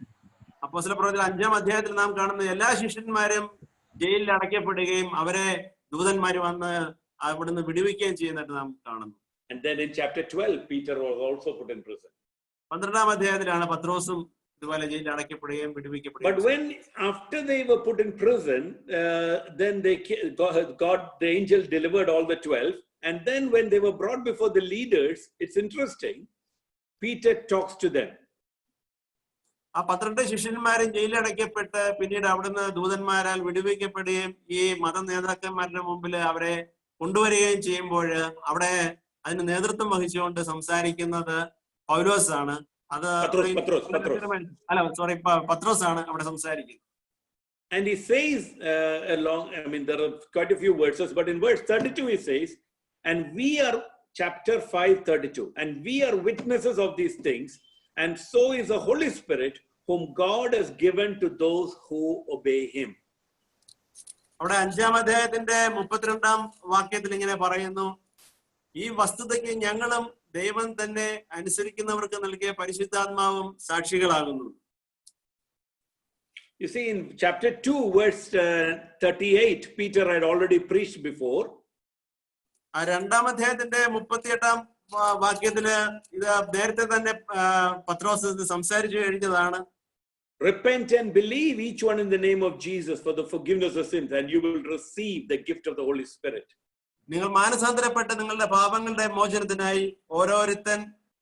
B: അപ്പോസ്തലപ്രവൃത്തികൾ 5-ാം അധ്യായത്തിൽ നാം കാണുന്ന എല്ലാ ശിഷ്യന്മാരും ജയിലിൽ അടയ്ക്കപ്പെടുകയും അവരെ ദൂതന്മാർ വന്ന് അവിടുന്ന് വിടുവിക്കുകയും ചെയ്യുന്നതായിട്ട് നാം കാണുന്നു.
A: And then in chapter 12, Peter was also put in prison.
B: 12-ാം അധ്യായത്തിലാണ് പത്രോസും ഇതുപോലെ ജയിലിൽ അടയ്ക്കപ്പെടുകയും വിടുവിക്കപ്പെടുകയും.
A: But when after they were put in prison, then the angel delivered all the 12. And then when they were brought before the leaders, it's interesting, Peter talks to them.
B: ആ 12 ശിഷ്യന്മാരും ജയിലടയ്ക്കപ്പെട്ട് പിന്നീട് അവിടുന്ന് ദൂതന്മാരാൽ വിടുവിക്കപ്പെടുകയും ഈ മത നേതാക്കന്മാരുടെ മുമ്പിൽ അവരെ കൊണ്ടുവരികയും ചെയ്യുമ്പോൾ അവിടെ അതിന് നേതൃത്വം വഹിച്ചുകൊണ്ട് സംസാരിക്കുന്നത് പൗലോസ് ആണ്. അത് പത്രോസ് ആണ് അവിടെ സംസാരിക്കുന്നത്.
A: And he says there are quite a few verses, but in verse 32 he says, and we are, chapter 5:32, and we are witnesses of these things, and so is the Holy Spirit whom God has given to those who obey him.
B: അവിടെ 5-ാം അധ്യായത്തിന്റെ 32-ാം വാക്യത്തിൽ ഇങ്ങനെ പറയുന്നു, ഈ വസ്തുതയ്ക്ക് ഞങ്ങളും ദൈവം തന്നെ അനുസരിക്കുന്നവർക്ക് നൽകിയ പരിശുദ്ധാത്മാവും സാക്ഷികളാകുന്നു.
A: You see, in chapter 2 verse 38, Peter had already preached before.
B: ആ 2-ാം അധ്യായത്തിന്റെ 38-ാം വാക്യത്തില് ഇത് നേരത്തെ തന്നെ പത്രോസ് സംസാരിച്ചു കഴിഞ്ഞതാണ്.
A: Repent and believe each one in the name of Jesus for the forgiveness of sins, and you will receive the gift of the Holy Spirit.
B: നിങ്ങൾ മാനസാന്തരപ്പെട്ട് നിങ്ങളുടെ പാപങ്ങളുടെ മോചനത്തിനായി ഓരോരുത്തൻ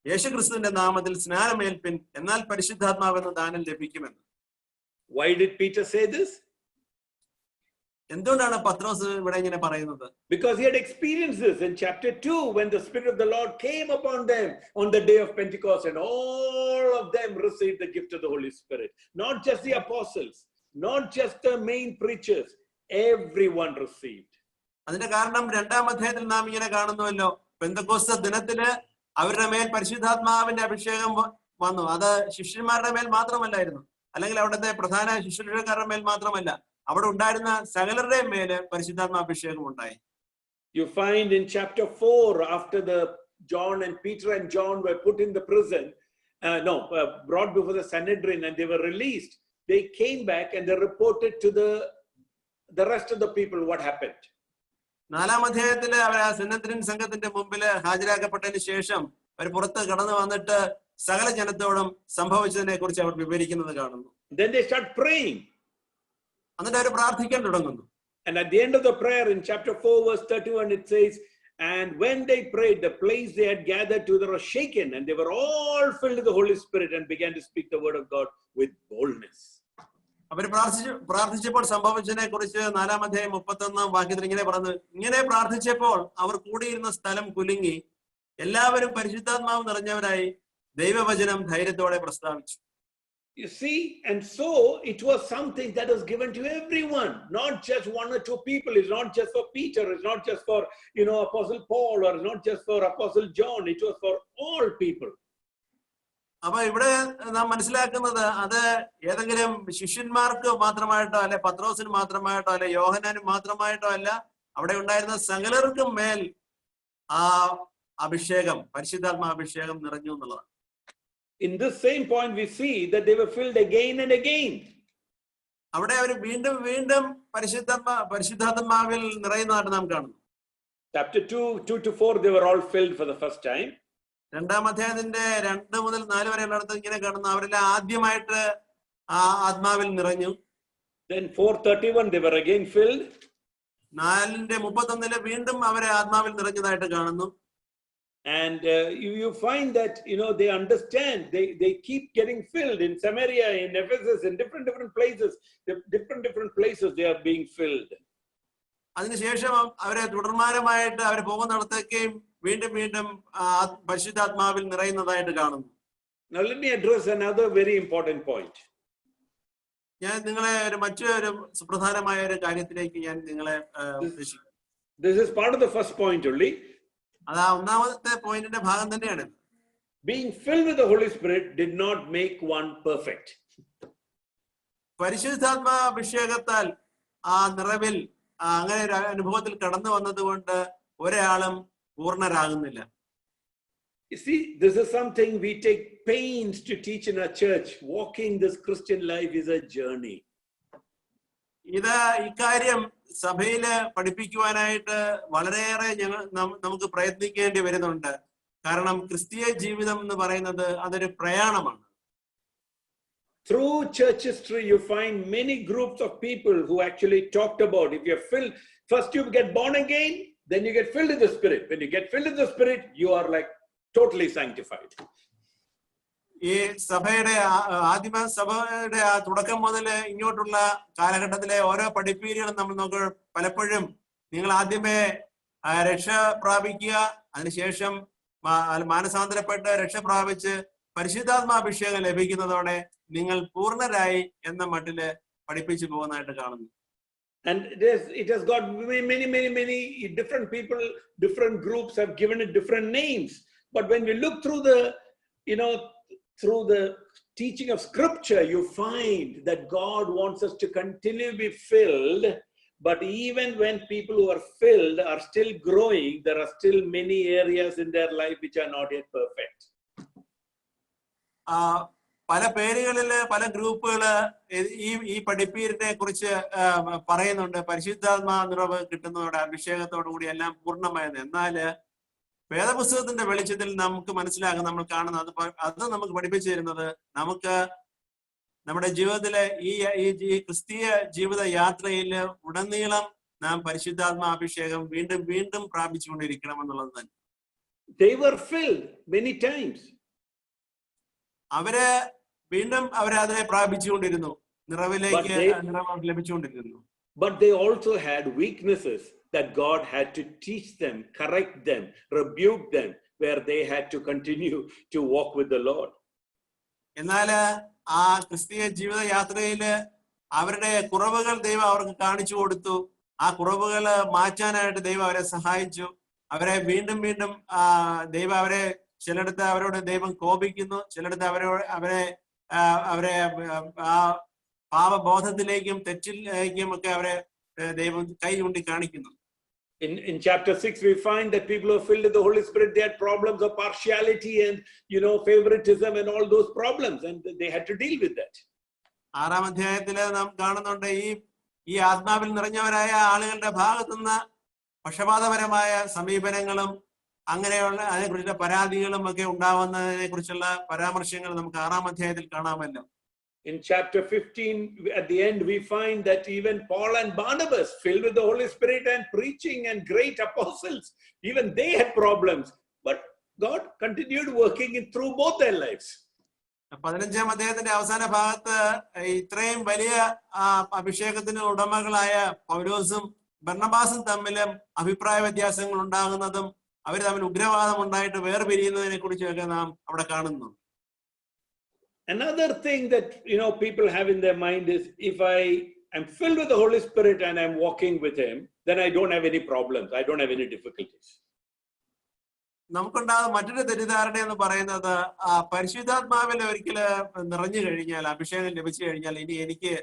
B: യേശുക്രിസ്തുവിന്റെ നാമത്തിൽ സ്നാനമേൽപ്പിൻ, എന്നാൽ പരിശുദ്ധാത്മാവെന്ന ദാനം ലഭിക്കുമെന്ന്.
A: Why did Peter say this?
B: എന്തുകൊണ്ടാണ് പത്രോസ് ഇവിടെ ഇങ്ങനെ പറയുന്നത്?
A: Because he had experienced this in chapter 2 when the Spirit of the Lord came upon them on the day of Pentecost, and all of them received the gift of the Holy Spirit. Not just the apostles, not just the main preachers, everyone received.
B: അതിന്റെ കാരണം 2-ാം അധ്യായത്തിൽ നാം ഇങ്ങനെ കാണുന്നുവല്ലോ, പെന്തക്കോസ്ത് ദിനത്തില് അവരുടെ മേൽ പരിശുദ്ധാത്മാവിന്റെ അഭിഷേകം വന്നു. അത് ശിഷ്യന്മാരുടെ മേൽ മാത്രമല്ലായിരുന്നു, അല്ലെങ്കിൽ അവിടുത്തെ പ്രധാന ശുശ്രൂഷക്കാരുടെ മേൽ മാത്രമല്ല, അവിടെ ഉണ്ടായിരുന്ന സകലരുടെയും മേല് പരിശുദ്ധാത്മാഭിഷേകം ഉണ്ടായി.
A: You find in chapter 4, after the John and Peter and John were put in the prison, brought before the Sanhedrin and they were released, they came back and they reported to the rest of the people what happened.
B: 4-ാം അധ്യായത്തില് അവർ ആ സന്നദ്രിൻ സംഘത്തിന്റെ മുമ്പിൽ ഹാജരാക്കപ്പെട്ടതിന് ശേഷം അവർ പുറത്ത് കടന്നു വന്നിട്ട് സകല ജനത്തോടും സംഭവിച്ചതിനെ കുറിച്ച് അവർ വിവരിക്കുന്നത് കാണുന്നു.
A: Then they start praying.
B: എന്നിട്ട് അവർ പ്രാർത്ഥിക്കാൻ തുടങ്ങുന്നു.
A: And at the end of the prayer in chapter 4 verse 31 it says, and when they prayed, the place they had gathered to was shaken, and they were all filled with the Holy Spirit and began to speak the word of God with boldness.
B: അവർ പ്രാർത്ഥിച്ചപ്പോൾ സംഭവിച്ചതിനെ കുറിച്ച് 4-ാം അധ്യായം 31-ാം വാക്യത്തിൽ ഇങ്ങനെ പറഞ്ഞു, ഇങ്ങനെ പ്രാർത്ഥിച്ചപ്പോൾ അവർ കൂടിയിരുന്ന സ്ഥലം കുലുങ്ങി, എല്ലാവരും പരിശുദ്ധാത്മാവ് നിറഞ്ഞവരായി ദൈവവചനം ധൈര്യത്തോടെ പ്രസ്താവിച്ചു.
A: You see, and so it was something that was given to everyone, not just one or two people. It's not just for Peter, it's not just for Apostle Paul, or it's not just for Apostle John. It was for all people.
B: അപ്പൊ ഇവിടെ നാം മനസ്സിലാക്കുന്നത് അത് ഏതെങ്കിലും ശിഷ്യന്മാർക്ക് മാത്രമായിട്ടോ അല്ലെ പത്രോസിന് മാത്രമായിട്ടോ അല്ലെ യോഹന്നാന് മാത്രമായിട്ടോ അല്ല, അവിടെ ഉണ്ടായിരുന്ന സകലർക്കും മേൽ ആ അഭിഷേകം, പരിശുദ്ധാത്മാഭിഷേകം നിറഞ്ഞു എന്നുള്ളതാണ്.
A: In this same point we see that they were filled again and again.
B: അവിടെ അവർ വീണ്ടും വീണ്ടും പരിശുദ്ധാത്മാവിൽ നിറയുന്നതായിട്ട് നാം കാണുന്നു.
A: Chapter 2 to 4 they were all filled for the first time.
B: 2-ാം അധ്യായത്തിന്റെ 2 മുതൽ 4 വരെയുള്ളിടത്ത് ഇങ്ങനെ കാണുന്നു, അവരെല്ലാം ആദ്യമായിട്ട് ആ ആത്മാവിൽ നിറഞ്ഞു.
A: Then 4:31 they were again filled.
B: 4:31 വീണ്ടും അവരെ ആത്മാവിൽ നിറഞ്ഞതായിട്ട് കാണുന്നു.
A: And you find that they understand, they keep getting filled in Samaria, in Ephesus, in different places, different places they are being filled.
B: അതിനുശേഷം അവരെ തുടർമാനമായിട്ട് അവർ പോകുന്നിടത്തേക്കും വീണ്ടും വീണ്ടും പരിശുദ്ധാത്മാവിൽ നിറയുന്നതായിട്ട് കാണുന്നു.
A: Now let me address another very important point.
B: ഞാൻ നിങ്ങളെ മറ്റൊരു സുപ്രധാനമായ ഒരു കാര്യത്തിലേക്ക് ഞാൻ നിങ്ങളെ ഉദ്ദേശിക്കുന്നു.
A: This is part of the first point only.
B: അതാ ഒന്നാമത്തെ പോയിന്റിന്റെ ഭാഗം തന്നെയാണ്.
A: Being filled with the Holy Spirit did not make one perfect.
B: പരിശുദ്ധാത്മാഭിഷേകത്താൽ ആ നിറവിൽ അങ്ങനെ ഒരു അനുഭവത്തിൽ കടന്നു വന്നതുകൊണ്ട് ഒരാളും പൂർണ്ണരാകുന്നില്ല.
A: You see, this is something we take pains to teach in our church. Walking this Christian life is a journey.
B: ഇക്കാര്യം സഭയില് പഠിപ്പിക്കുവാനായിട്ട് വളരെയേറെ നമുക്ക് പ്രയത്നിക്കേണ്ടി വരുന്നുണ്ട്. കാരണം ക്രിസ്തീയ ജീവിതം എന്ന് പറയുന്നത് അതൊരു പ്രയാണമാണ്.
A: Through church history, you find many groups of people who actually talked about if you're filled, first you get born again, then you get filled with the Spirit. When you get filled with the Spirit, you are like totally sanctified.
B: ഈ സഭയുടെ സഭയുടെ തുടക്കം മുതൽ ഇങ്ങോട്ടുള്ള കാലഘട്ടത്തിലെ ഓരോ പഠിപ്പീരുകളും നമ്മൾ നോക്കുക. പലപ്പോഴും നിങ്ങൾ ആദ്യമേ രക്ഷ പ്രാപിക്കുക, അതിനുശേഷം മാനസാന്തരപ്പെട്ട് രക്ഷ പ്രാപിച്ച് പരിശുദ്ധാത്മാഭിഷേകം ലഭിക്കുന്നതോടെ നിങ്ങൾ പൂർണ്ണരായി എന്ന മട്ടില് പഠിപ്പിച്ചു പോകുന്നതായിട്ട് കാണുന്നു.
A: And it has got many different people, different groups have given it different names. But when we look through the teaching of Scripture, you find that God wants us to continue to be filled. But even when people who are filled are still growing, there are still many areas in their life which are not yet perfect.
B: പല പേരുകളില് പല ഗ്രൂപ്പുകള് ഈ പഠിപ്പീരിനെ കുറിച്ച് പറയുന്നുണ്ട്. പരിശുദ്ധാത്മാ നിറവ് കിട്ടുന്നതോടെ അഭിഷേകത്തോടു കൂടി എല്ലാം പൂർണ്ണമായത്. എന്നാല് വേദപുസ്തകത്തിന്റെ വെളിച്ചത്തിൽ നമുക്ക് മനസ്സിലാകും, നമ്മൾ കാണുന്നത് അത് നമുക്ക് പഠിപ്പിച്ചു തരുന്നത് നമുക്ക് നമ്മുടെ ജീവിതത്തിലെ ഈ ക്രിസ്തീയ ജീവിത യാത്രയിൽ ഉടനീളം നാം പരിശുദ്ധാത്മാ അഭിഷേകം വീണ്ടും വീണ്ടും പ്രാപിച്ചുകൊണ്ടിരിക്കണം എന്നുള്ളത് തന്നെ.
A: They were filled many times.
B: അവര് വീണ്ടും അതിനെ പ്രാപിച്ചുകൊണ്ടിരുന്നു, നിറവിലേക്ക് ലഭിച്ചുകൊണ്ടിരുന്നു.
A: But they also had weaknesses that God had to teach them, correct them, rebuke them, where they had to continue to walk with the Lord.
B: എന്നാല് ആ ക്രിസ്തീയ ജീവിത യാത്രയില് അവരുടെ കുറവുകൾ ദൈവം അവർക്ക് കാണിച്ചു കൊടുത്തു. ആ കുറവുകൾ മാറ്റാനായിട്ട് ദൈവം അവരെ സഹായിച്ചു. അവരെ വീണ്ടും വീണ്ടും ദൈവം അവരെ ചിലയിടത്ത് അവരോട് ദൈവം കോപിക്കുന്നു, ചിലയിടത്ത് അവരെ ആ പാപബോധത്തിലേക്കും തെറ്റിലേക്കും ഒക്കെ അവരെ ദൈവം കൈ ചൂണ്ടി കാണിക്കുന്നു.
A: In chapter 6, we find that people who are filled with the Holy Spirit, they had problems of partiality and, favoritism and all those problems, and they had to deal with that.
B: 6-ാം അധ്യായത്തില് നാം കാണുന്നുണ്ട് ഈ ആത്മാവിൽ നിറഞ്ഞവരായ ആളുകളുടെ ഭാഗത്തുനിന്ന് പക്ഷപാതപരമായ സമീപനങ്ങളും അങ്ങനെയുള്ള അതിനെക്കുറിച്ചുള്ള പരാതികളും ഒക്കെ ഉണ്ടാവുന്നതിനെ കുറിച്ചുള്ള പരാമർശങ്ങൾ നമുക്ക് 6-ാം അധ്യായത്തിൽ കാണാമല്ലോ.
A: In chapter 15, at the end, we find that even Paul and Barnabas, filled with the Holy Spirit and preaching and great apostles, even they had problems. But God continued working through both their lives.
B: 15-ാം അധ്യായത്തിന്റെ അവസാന ഭാഗത്ത് ഇത്രയും വലിയ അഭിഷേകത്തിന് ഉടമകളായ പൗലോസും ബർന്നബാസും തമ്മിലും അഭിപ്രായ വ്യത്യാസങ്ങൾ ഉണ്ടാകുന്നതും അവർ തമ്മിൽ ഉഗ്രവാദം ഉണ്ടായിട്ട് വേർപിരിയുന്നതിനെ കുറിച്ചൊക്കെ നാം അവിടെ കാണുന്നു.
A: Another thing that people have in their mind is, if I am filled with the Holy Spirit and I'm walking with Him, then I don't have any problems. I don't have any difficulties.
B: നമുക്കുണ്ടാകുന്ന മറ്റൊരു തെറ്റിദ്ധാരണ എന്ന് പറയുന്നത് പരിശുദ്ധാത്മാവിൽ ഒരിക്കല് നിറഞ്ഞു കഴിഞ്ഞാൽ, അഭിഷേകം ലഭിച്ചു കഴിഞ്ഞാൽ ഇനി എനിക്ക്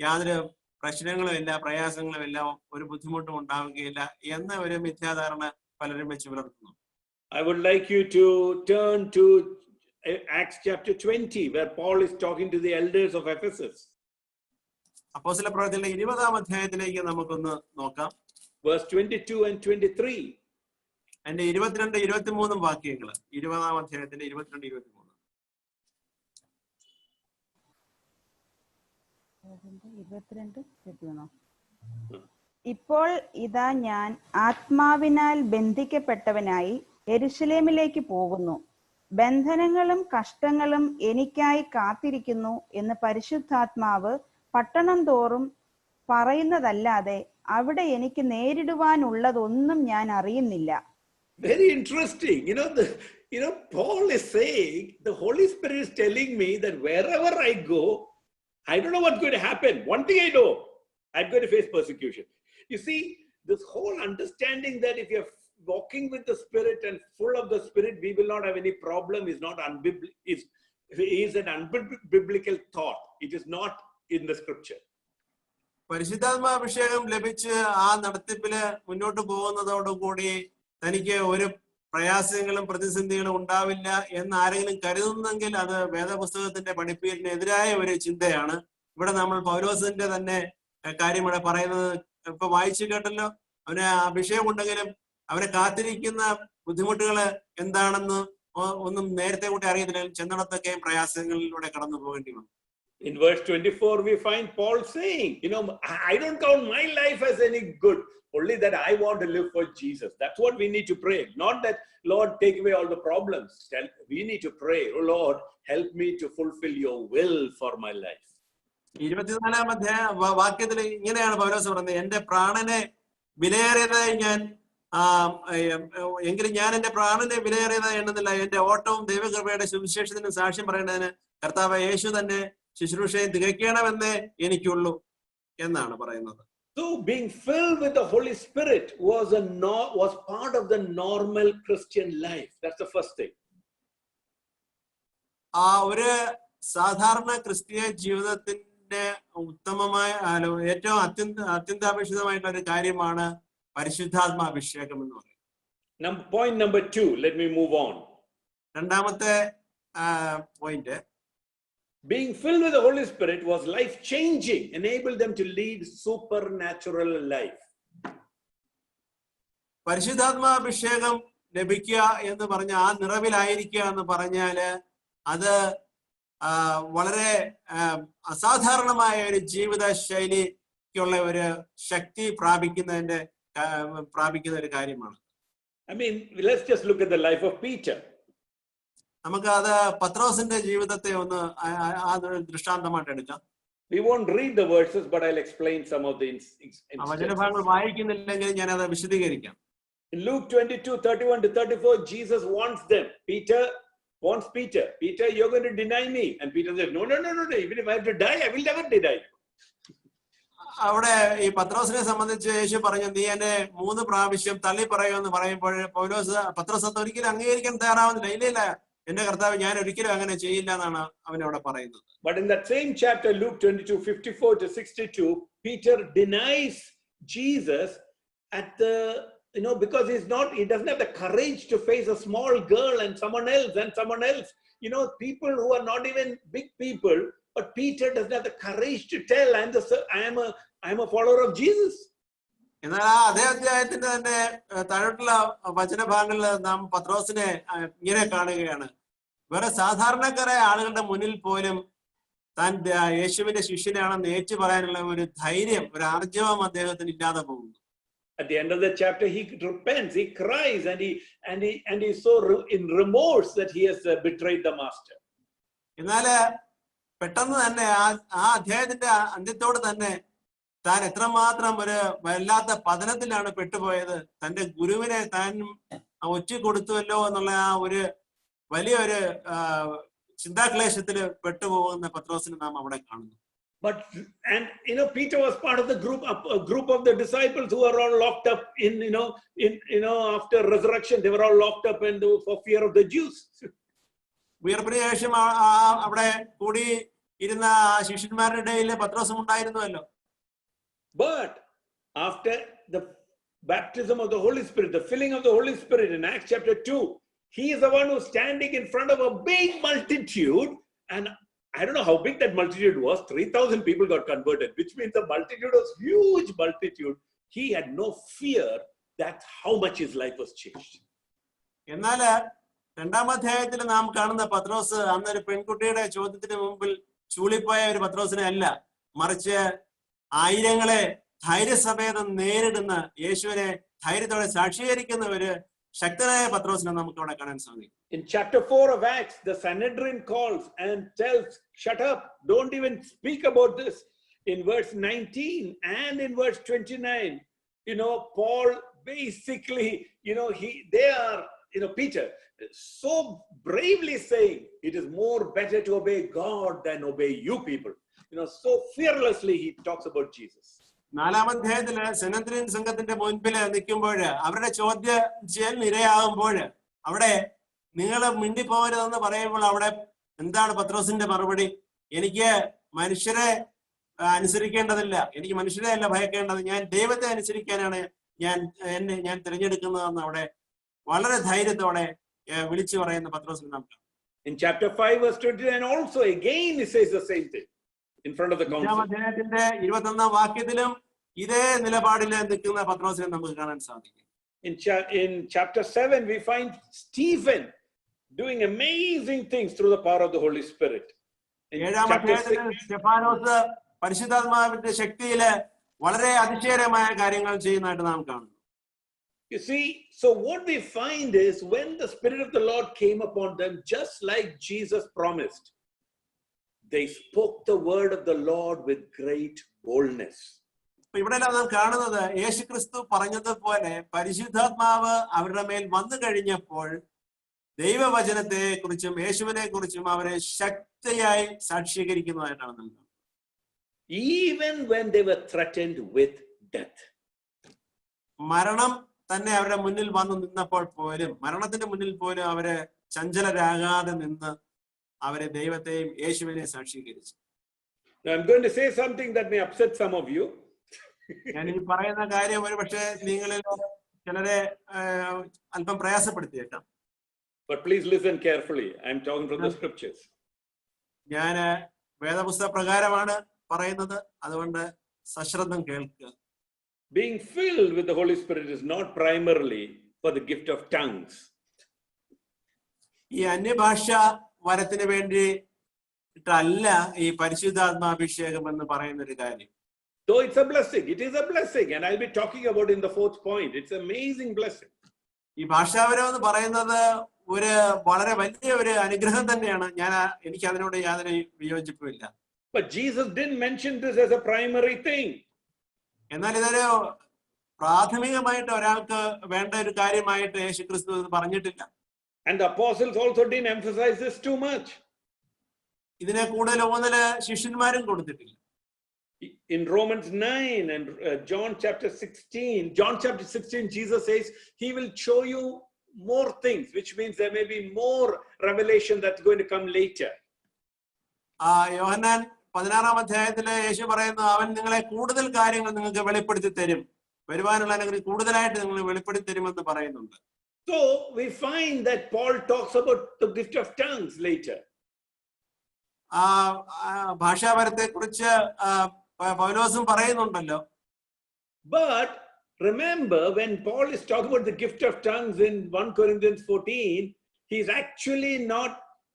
B: യാതൊരു പ്രശ്നങ്ങളും ഇല്ല, പ്രയാസങ്ങളും ഇല്ല, ഒരു ബുദ്ധിമുട്ടും ഉണ്ടാവുകയില്ല എന്ന ഒരു മിഥ്യാധാരണ പലരും വെച്ച് പുലർത്തുന്നു.
A: I would like you to turn to Acts chapter 20, where Paul is talking to the elders of Ephesus.
B: അപ്പോസ്തലപ്രവൃത്തികളുടെ 20-ാം അധ്യായത്തിലേക്ക് നമുക്കൊന്ന് നോക്കാം.
A: Verse 22 and 23.
B: അതിന്റെ 22-23 വാക്യങ്ങൾ. 20-ാം അധ്യായത്തിന്റെ 22-23.
C: ഇപ്പോൾ ഇതാ ഞാൻ ആത്മാവിനാൽ ബന്ധിക്കപ്പെട്ടവനായി യെരൂശലേമിലേക്ക് പോകുന്നു. ബന്ധനങ്ങളും കഷ്ടങ്ങളും എനിക്കായി കാത്തിരിക്കുന്നു എന്ന് പരിശുദ്ധാത്മാവ് പട്ടണം തോറും പറയുന്നതല്ലാതെ അവിടെ എനിക്ക് നേരിടുവാനുള്ളതൊന്നും ഞാൻ അറിയുന്നില്ല.
A: Very interesting. Paul is saying, the Holy Spirit is telling me that wherever I go, I don't know what's going to happen. One thing I know, I'm going to face persecution. You see, this whole understanding that if you're walking with the Spirit and full of the Spirit, we will not have any problem is not is an unbiblical thought. It is not in the Scripture.
B: പരിശുദ്ധാത്മാഭിഷേകം ലഭിച്ച് ആ നടത്തിപ്പില് മുന്നോട്ട് പോകുന്നതോടുകൂടി തനിക്ക് ഒരു പ്രയാസങ്ങളും പ്രതിസന്ധികളും ഉണ്ടാവില്ല എന്ന് ആരെങ്കിലും കരുതുന്നെങ്കിൽ അത് വേദപുസ്തകത്തിന്റെ പഠിപ്പീരിനെതിരായ ഒരു ചിന്തയാണ്. ഇവിടെ നമ്മൾ പൗലോസിന്റെ തന്നെ കാര്യം ഇവിടെ പറയുന്നത് ഇപ്പൊ വായിച്ചു കേട്ടല്ലോ. അവന് അഭിഷേകം ഉണ്ടെങ്കിലും അവനെ കാത്തിരിക്കുന്ന ബുദ്ധിമുട്ടുകള് എന്താണെന്ന് ഒന്നും നേരത്തെ കൂട്ടി അറിയത്തില്ല. ചെന്നിടത്തൊക്കെ പ്രയാസങ്ങളിലൂടെ കടന്നു പോകേണ്ടി വന്നു.
A: In verse 24, we find Paul saying, I don't count my life as any good, only that I want to live for Jesus. That's what we need to pray. Not that, Lord, take away all the problems. We need to pray, oh Lord, help me to fulfill your will for my life.
B: 24 വാക്യത്തിൽ ഇങ്ങനെയാണ് പൗലോസ് പറയുന്നത്, എന്റെ പ്രാണനെ വിലയേറിയതായി ഞാൻ എങ്കിലും ഞാൻ എന്റെ പ്രാണനെ വിലയേറിയതായി എണ്ണുന്നില്ല. എന്റെ ഓട്ടവും ദൈവകൃപയുടെ സുവിശേഷത്തിന് സാക്ഷ്യം പറയേണ്ടതിന് കർത്താവ് യേശു തന്നെ ശുശ്രൂഷയെ തികയ്ക്കണമെന്നേ എനിക്കുള്ളൂ എന്നാണ് പറയുന്നത്.
A: So being filled with the Holy Spirit was part of the normal Christian life. That's the first thing.
B: ആ ഒരു സാധാരണ ക്രിസ്തീയ ജീവിതത്തിന്റെ ഉത്തമമായ ഏറ്റവും അത്യന്താപേക്ഷിതമായിട്ടുള്ള ഒരു കാര്യമാണ് പരിശുദ്ധാത്മാഭിഷേകം എന്ന് പറയുന്നത്.
A: Point number 2, let me move on.
B: രണ്ടാമത്തെ point,
A: being filled with the Holy Spirit was life changing, enabled them to lead supernatural life.
B: പരിശുദ്ധാത്മാഭിഷേകം ലഭിക്കുക എന്ന് പറഞ്ഞ ആ നിറവിലായിരിക്കുക എന്ന് പറഞ്ഞാല് അത് വളരെ അസാധാരണമായ ഒരു ജീവിത ശൈലിക്കുള്ള ഒരു ശക്തി പ്രാപിക്കുന്ന ഒരു കാര്യമാണ്.
A: I mean, let's just look at the life of Peter.
B: നമുക്ക് അത് പത്രോസിന്റെ ജീവിതത്തെ ഒന്ന് ദൃഷ്ടാന്തമായിട്ട് എടുക്കാം.
A: We won't read the verses, but I'll explain some of the instances.
B: വചനഭാഗങ്ങൾ വായിക്കുന്നില്ലെങ്കിൽ ഞാൻ അത് വിശദീകരിക്കാം.
A: In Luke 22:31-34, Jesus wants them. Peter wants Peter. Peter, you're going to deny me. And Peter says, no. Even if I have to die, I will never deny you.
B: അവിടെ ഈ പത്രോസിനെ സംബന്ധിച്ച് യേശു പറഞ്ഞു, നീ എന്നെ 3 പ്രാവശ്യം തള്ളി പറയുമെന്ന് പറയുമ്പോൾ പത്രോസ് ഒരിക്കലും അംഗീകരിക്കാൻ തയ്യാറാവുന്നില്ല. ഇല്ല, എന്റെ കർത്താവ്, ഞാൻ ഒരിക്കലും അങ്ങനെ ചെയ്യില്ല എന്നാണ് അവനവിടെ പറയുന്നത്.
A: But in that same chapter, Luke 22:54-62, Peter denies Jesus at the, because he doesn't have the courage to face a small girl and someone else. People who are not even big people, but Peter doesn't have the courage to tell, I am a follower of Jesus.
B: എന്നാൽ അതേ അധ്യായത്തിന്റെ തന്നെ താഴോട്ടുള്ള വചനഭാഗങ്ങളിൽ നാം പത്രോസിനെ ഇങ്ങനെ കാണുകയാണ്. വേറെ സാധാരണക്കാരായ ആളുകളുടെ മുന്നിൽ പോലും താൻ യേശുവിന്റെ ശിഷ്യനാണെന്ന് ഏറ്റു പറയാനുള്ള ഒരു ധൈര്യം, ഒരു ആർജവം അദ്ദേഹത്തിന് ഇല്ലാതെ പോകുന്നു.
A: At the end of the chapter, he repents, he cries, and he's so in remorse that he has betrayed the master.
B: എന്നാല് പെട്ടെന്ന് തന്നെ ആ അധ്യായത്തിന്റെ അന്ത്യത്തോട് തന്നെ താൻ എത്രമാത്രം ഒരു വല്ലാത്ത പതനത്തിലാണ് പെട്ടുപോയത്. തന്റെ ഗുരുവിനെ താൻ ഒറ്റ കൊടുത്തുവല്ലോ എന്നുള്ള ആ ഒരു വലിയൊരു ചിന്താക്ലേശത്തില് പെട്ടുപോകുന്ന പത്രോസിനെ നാം അവിടെ കാണുന്നു.
A: But Peter was part of the group of the disciples who were all locked up in after resurrection. They were all locked up for fear of the Jews.
B: ഉയർപ്പിന് ശേഷം അവിടെ കൂടി ഇരുന്ന ശിഷ്യന്മാരുടെ ഇടയിൽ പത്രോസും ഉണ്ടായിരുന്നുവല്ലോ.
A: But after the baptism of the Holy Spirit, the filling of the Holy Spirit in Acts chapter 2, he is the one who's standing in front of a big multitude, and I don't know how big that multitude was. 3,000 people got converted, which means the multitude was huge multitude. He had no fear that how much his life was changed.
B: എന്നാൽ രണ്ടാം അധ്യായത്തിൽ നാം കാണുന്ന പത്രോസ് അന്നൊരു പെൺകുട്ടിയുടെ ചോദ്യത്തിന് മുമ്പിൽ ചൂളിപ്പോയ ഒരു പത്രോസിനെ അല്ല, മറിച്ച് ആയിരങ്ങളെ ധൈര്യസമേതം നേരിടുന്ന, യേശുവിനെ ധൈര്യത്തോടെ സാക്ഷീകരിക്കുന്ന ഒരു ശക്തനായ പത്രോസിനെ നമുക്ക് അവിടെ കാണാൻ സാധിക്കും.
A: In chapter 4 of Acts, the Sanhedrin calls and tells, shut up, don't even speak about this. In verse 19 and in verse 29, Paul basically, they are, Peter so bravely saying, it is more better to obey God than obey you people. So fearlessly he talks about Jesus.
B: 4-ാം അധ്യായത്തില് സെനദ്രിൻ സംഘത്തിന്റെ മുൻപിൽ നിൽക്കുമ്പോൾ, അവരുടെ ചോദ്യം നിരയാകുമ്പോൾ, അവിടെ നിങ്ങൾ മിണ്ടിപ്പോകരുതെന്ന് പറയുമ്പോൾ അവിടെ എന്താണ് പത്രോസിന്റെ മറുപടി? എനിക്ക് മനുഷ്യരെ അനുസരിക്കേണ്ടതില്ല, എനിക്ക് മനുഷ്യരെ അല്ല ഭയക്കേണ്ടത്, ഞാൻ ദൈവത്തെ അനുസരിക്കാനാണ് ഞാൻ തിരഞ്ഞെടുക്കുന്നതെന്ന് അവിടെ വളരെ ധൈര്യത്തോടെ വിളിച്ചു പറയുന്ന പത്രോസിനെ നമുക്ക്
A: In chapter 5 verse 29 also again he says the same thing in front of the council.
B: അധ്യായത്തിന്റെ 21-ാം വാക്യത്തിലും ഇതേ നിലപാടിൽ നിൽക്കുന്ന പത്രോസിനെ നമുക്ക് കാണാൻ സാധിക്കും.
A: In chapter 7 we find Stephen doing amazing things through the power of the Holy Spirit. In
B: 7-ാം അധ്യായത്തിൽ സ്തെഫാനോസ് പരിശുദ്ധാത്മാവിന്റെ ശക്തിയിൽ വളരെ അതിശയകരമായ കാര്യങ്ങൾ ചെയ്യുന്നതായിട്ട് നാം കാണുന്നു.
A: You see, so what we find is when the Spirit of the Lord came upon them, just like Jesus promised, they spoke the word of the Lord with great boldness.
B: ഇവിടെ നാം കാണുന്നത് യേശുക്രിസ്തു പറഞ്ഞതുപോലെ പരിശുദ്ധാത്മാവ് അവരുടെ മേൽ വന്നു കഴിഞ്ഞപ്പോൾ ദൈവവചനത്തെ കുറിച്ചും യേശുവിനെ കുറിച്ചും അവരെ ശക്തിയായി സാക്ഷീകരിക്കുന്നതായിട്ടാണ് നമ്മൾ.
A: Even when they were threatened with death.
B: മരണം തന്നെ അവരുടെ മുന്നിൽ വന്നു നിന്നപ്പോൾ പോലും, മരണത്തിന്റെ മുന്നിൽ പോലും അവര് ചഞ്ചലരാകാതെ നിന്ന് അവരെ ദൈവത്തെയും യേശുവിനെയും സാക്ഷീകരിച്ചു.
A: Now I'm going to say something that may upset some of you.
B: ഞാൻ ഈ പറയുന്ന കാര്യം ഒരു പക്ഷേ നിങ്ങളിൽ ചിലരെ അല്പം പ്രയാസപ്പെടുത്തിയേക്കാം.
A: But please listen carefully. I'm talking from the scriptures.
B: ഞാൻ വേദപുസ്തക പ്രകാരമാണ് പറയുന്നത്, അതുകൊണ്ട് സശ്രദ്ധം കേൾക്കുക.
A: Being filled with the Holy Spirit is not primarily for the gift of tongues.
B: ഈ അന്യഭാഷ വരത്തിന് വേണ്ടിയിട്ടല്ല ഈ പരിശുദ്ധാത്മാഭിഷേകം എന്ന് പറയുന്ന ഒരു കാര്യം.
A: Though it's a blessing, it is a blessing, and I'll be talking about in the 4th point. It's an amazing blessing.
B: ഈ ഭാഷാവരം എന്ന് പറയുന്നത് ഒരു വളരെ വലിയ ഒരു അനുഗ്രഹം തന്നെയാണ്. എനിക്ക് അതിനോട് യാതൊരു വിയോജിപ്പുമില്ല.
A: But Jesus didn't mention this as a primary thing.
B: എന്നാൽ ഇതൊരു പ്രാഥമികമായിട്ട് ഒരാൾക്ക് വേണ്ട ഒരു കാര്യമായിട്ട് യേശുക്രിസ്തു പറഞ്ഞിട്ടില്ല.
A: And the apostles also didn't emphasize this too much.
B: ഇതിനെ കൂടുതൽ ഊന്നല് ശിഷ്യന്മാരും കൊടുത്തിട്ടില്ല.
A: In Romans 9 and John chapter 16, Jesus says he will show you more things, which means there may be more revelation that's going to come later.
B: യോഹന്നാൻ 16-ാം അധ്യായത്തില് യേശു പറയുന്നു, അവൻ നിങ്ങളെ കൂടുതൽ കാര്യങ്ങൾ നിങ്ങൾക്ക് വെളിപ്പെടുത്തി തരും, വരുവാനുള്ള അല്ലെങ്കിൽ കൂടുതലായിട്ട് നിങ്ങൾ വെളിപ്പെടുത്തി തരുമെന്ന് പറയുന്നുണ്ട്.
A: So we find that Paul talks about the gift of tongues later.
B: ഭാഷാവരത്തെ കുറിച്ച് പൗലോസും പറയുന്നുണ്ടല്ലോ.
A: But remember, when Paul is talking about the gift of tongues in 1 Corinthians 14, he's actually not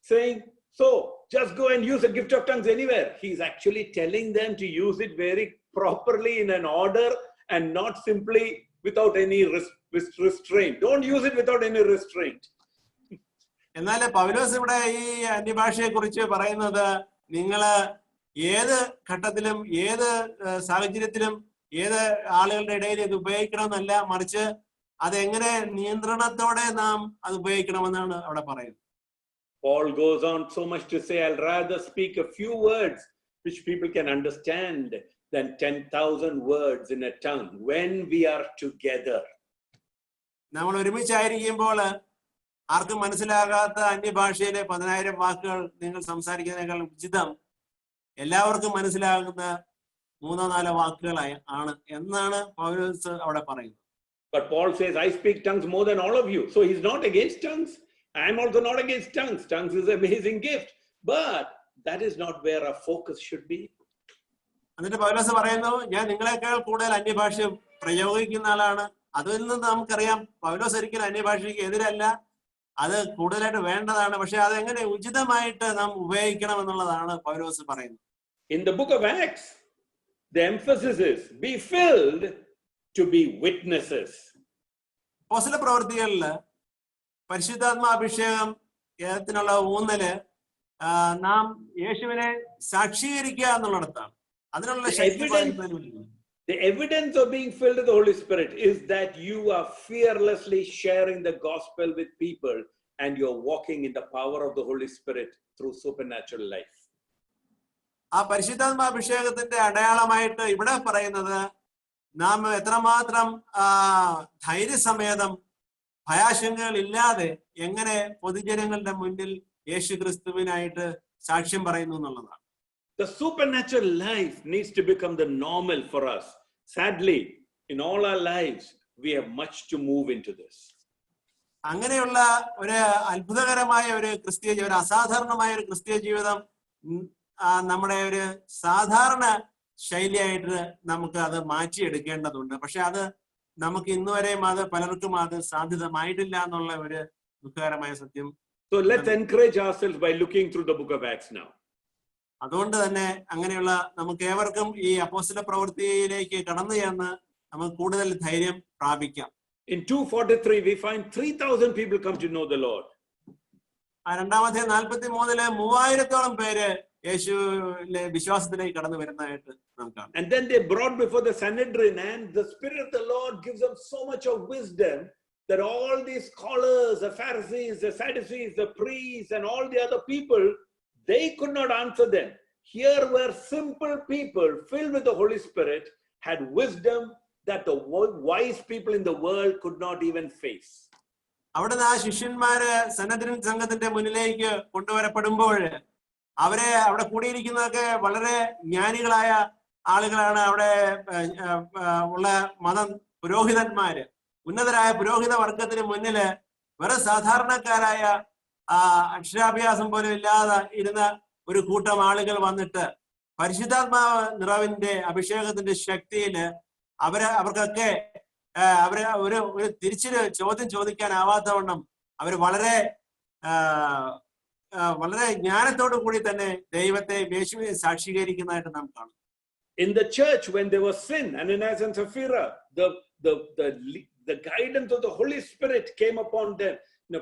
A: saying, so just go and use a gift of tongues anywhere. He's actually telling them to use it very properly in an order and not simply without any restraint. Don't use it without any restraint.
B: എന്നാൽ പൗലോസ് ഇവിടെ ഈ അന്യഭാഷയെ കുറിച്ച് പറയുന്നത്, നിങ്ങള് ഏത് ഘട്ടത്തിലും ഏത് സാഹചര്യത്തിലും ഏത് ആളുകളുടെ ഇടയിൽ ഇത് ഉപയോഗിക്കണമെന്നല്ല, മറിച്ച് അതെങ്ങനെ നിയന്ത്രണത്തോടെ നാം അത് ഉപയോഗിക്കണമെന്നാണ് അവിടെ പറയുന്നത്.
A: Paul goes on so much to say, I'll rather speak a few words which people can understand than 10,000 words in a tongue when we are together.
B: നമ്മൾ ഒരുമിച്ചായിരിക്കുമ്പോൾ ആർക്കും മനസ്സിലാകാത്ത അന്യഭാഷയിലെ 10,000 വാക്കുകൾ നിങ്ങൾ സംസാരിക്കുന്നതിനേക്കാൾ ഉചിതം എല്ലാവർക്കും മനസ്സിലാകുന്ന 3-4 വാക്കുകളായി ആണ് എന്നാണ് പൗലോസ് അവിടെ പറയുന്നത്.
A: But Paul says, I speak tongues more than all of you. So he's not against tongues. I am also not against tongues. Tongues is an amazing gift. But that is not where our focus should be.
B: എന്നിട്ട് പൗലോസ് പറയുന്നു, ഞാൻ നിങ്ങളെക്കാൾ കൂടുതൽ അന്യഭാഷ പ്രയോഗിക്കുന്ന ആളാണ്. അതിൽ നിന്ന് നമുക്കറിയാം പൗലോസ് ഒരിക്കലും അന്യഭാഷയ്ക്ക് എതിരല്ല, അത് കൂടുതലായിട്ട് വേണ്ടതാണ്. പക്ഷെ അതെങ്ങനെ ഉചിതമായിട്ട് നാം ഉപയോഗിക്കണം എന്നുള്ളതാണ് പൗലോസ് പറയുന്നത്.
A: In the book of Acts, the emphasis is be filled to be witnesses.
B: അപ്പോസ്തല പ്രവൃത്തികളില് പരിശുദ്ധാത്മാഭിഷേകം ത്തിനുള്ള ഊന്നല് നാം യേശുവിനെ സാക്ഷീകരിക്കുക എന്നുള്ളിടത്താണ്. അതിനുള്ള
A: The evidence of being filled with the Holy Spirit is that you are fearlessly sharing the gospel with people and you're walking in the power of the Holy Spirit through supernatural life.
B: ആ പരിശുദ്ധാത്മാഭിഷേകത്തിന്റെ അടയാളമായിട്ട് ഇവിടെ പറയുന്നത്, നാം എത്രമാത്രം ധൈര്യസമേതം ഭയാശങ്കകൾ ഇല്ലാതെ എങ്ങനെ പൊതുജനങ്ങളുടെ മുന്നിൽ യേശു ക്രിസ്തുവിനായിട്ട് സാക്ഷ്യം പറയുന്നു എന്നുള്ളതാണ്.
A: The supernatural life needs to become the normal for us. Sadly, in all our lives, we have much to move into this.
B: അങ്ങനെയുള്ള ഒരു അത്ഭുതകരമായ ഒരു ഒരു അസാധാരണമായ ഒരു ക്രിസ്തീയ ജീവിതം നമ്മുടെ ഒരു സാധാരണ ശൈലിയായിട്ട് നമുക്ക് അത് മാറ്റിയെടുക്കേണ്ടതുണ്ട്. പക്ഷെ അത് നമുക്ക് ഇന്നുവരെയും അത് പലർക്കും അത് സാധ്യതമായിട്ടില്ല എന്നുള്ള ഒരു ദുഃഖകരമായ സത്യം.
A: So let's encourage ourselves by looking through the book of Acts now.
B: അതുകൊണ്ട് തന്നെ അങ്ങനെയുള്ള നമുക്ക് ഏവർക്കും ഈ അപ്പോസ്തല പ്രവൃത്തിയിലേക്ക് കടന്നു ചെന്ന് നമുക്ക് കൂടുതൽ ധൈര്യം പ്രാപിക്കാം.
A: In 2:43 we find 3,000 people come to know the Lord.
B: രണ്ടാമത്തെ 43 3000-ഓളം പേര് യേശുവിലെ വിശ്വാസത്തിലേക്ക് കടന്നു വരുന്നതായിട്ട് നമുക്ക് കാണാം.
A: And then they brought before the Sanhedrin, and the Spirit of the Lord gives them so much of wisdom that all these scholars, the Pharisees, the Sadducees, the priests, and all the other people, they could not answer them. Here were simple people filled with the Holy Spirit, had wisdom that the wise people in the world could not even face.
B: അവിടുന്ന് ആ ശിഷ്യന്മാര് സന്നദ്ധിൻ സംഘത്തിന്റെ മുന്നിലേക്ക് കൊണ്ടുവരപ്പെടുമ്പോൾ അവരെ അവിടെ കൂടിയിരിക്കുന്നതൊക്കെ വളരെ ജ്ഞാനികളായ ആളുകളാണ്. അവിടെ ഉള്ള പുരോഹിതന്മാര്, ഉന്നതരായ പുരോഹിത വർഗത്തിന് മുന്നില് വേറെ സാധാരണക്കാരായ അക്ഷരാഭ്യാസം പോലും ഇല്ലാതെ ഇരുന്ന ഒരു കൂട്ടം ആളുകൾ വന്നിട്ട് പരിശുദ്ധാത്മാവ് നിറവിന്റെ അഭിഷേകത്തിന്റെ ശക്തിയില് അവർക്കൊക്കെ ഒരു തിരിച്ചൊരു ചോദ്യം ചോദിക്കാനാവാത്തവണ്ണം അവർ വളരെ ജ്ഞാനത്തോടു കൂടി തന്നെ ദൈവത്തെ യേശുവിനെ സാക്ഷീകരിക്കുന്നതായിട്ട് നാം കാണും.
A: In the church, when there was sin, Ananias and Sapphira, the guidance of the Holy Spirit came upon them.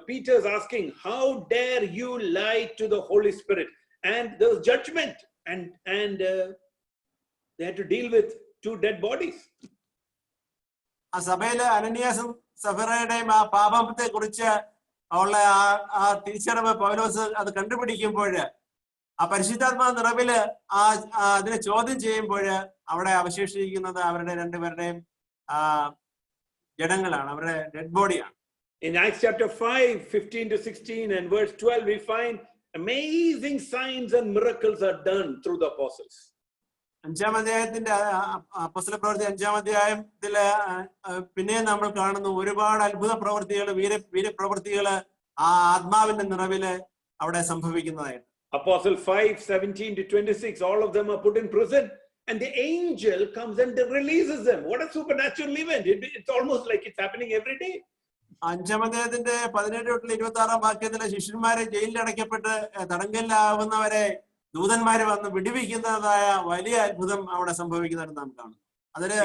A: Peter is asking, how dare you lie to the Holy Spirit? And there was judgment, and they had to deal with 2 dead bodies.
B: ആ സഭയില് അനനിയാസും സഫീറയുടെയും ആ പാപത്തെ കുറിച്ച് ഉള്ള ആ തിരിച്ചറിവ് പൗലോസ് അത് കണ്ടുപിടിക്കുമ്പോൾ ആ പരിശുദ്ധാത്മാ നിറവില് അതിനെ ചോദ്യം ചെയ്യുമ്പോൾ അവിടെ അവശേഷിച്ചിരിക്കുന്നത് അവരുടെ രണ്ടുപേരുടെയും ജഡങ്ങളാണ്, അവരുടെ ഡെഡ് ബോഡിയാണ്.
A: In Acts chapter 5, 15 to 16 and verse 12, we find amazing signs and miracles are done through the apostles.
B: 5-ാം അധ്യായത്തിന്റെ അപ്പോസ്തല പ്രവൃത്തി 5-ാം അധ്യായത്തില് പിന്നെ നമ്മൾ കാണുന്നു ഒരുപാട് അത്ഭുത പ്രവൃത്തികൾ, വീരപ്രവൃത്തികൾ ആ ആത്മാവിന്റെ നിറവില് അവിടെ സംഭവിക്കുന്നതായിട്ട്.
A: Apostle 5:17 to 26, all of them are put in prison, and the angel comes and releases them. What a supernatural event! It's almost like it's happening every day.
B: 5-ാം അധ്യായത്തിന്റെ 17-26 വാക്യത്തിലെ ശിഷ്യന്മാരെ ജയിലിൽ അടയ്ക്കപ്പെട്ട് തടങ്കലിലാവുന്നവരെ ദൂതന്മാര് വന്ന് വിടുവിക്കുന്നതായ വലിയ അത്ഭുതം അവിടെ സംഭവിക്കുന്നതായിട്ട് നാം കാണും. അതൊരു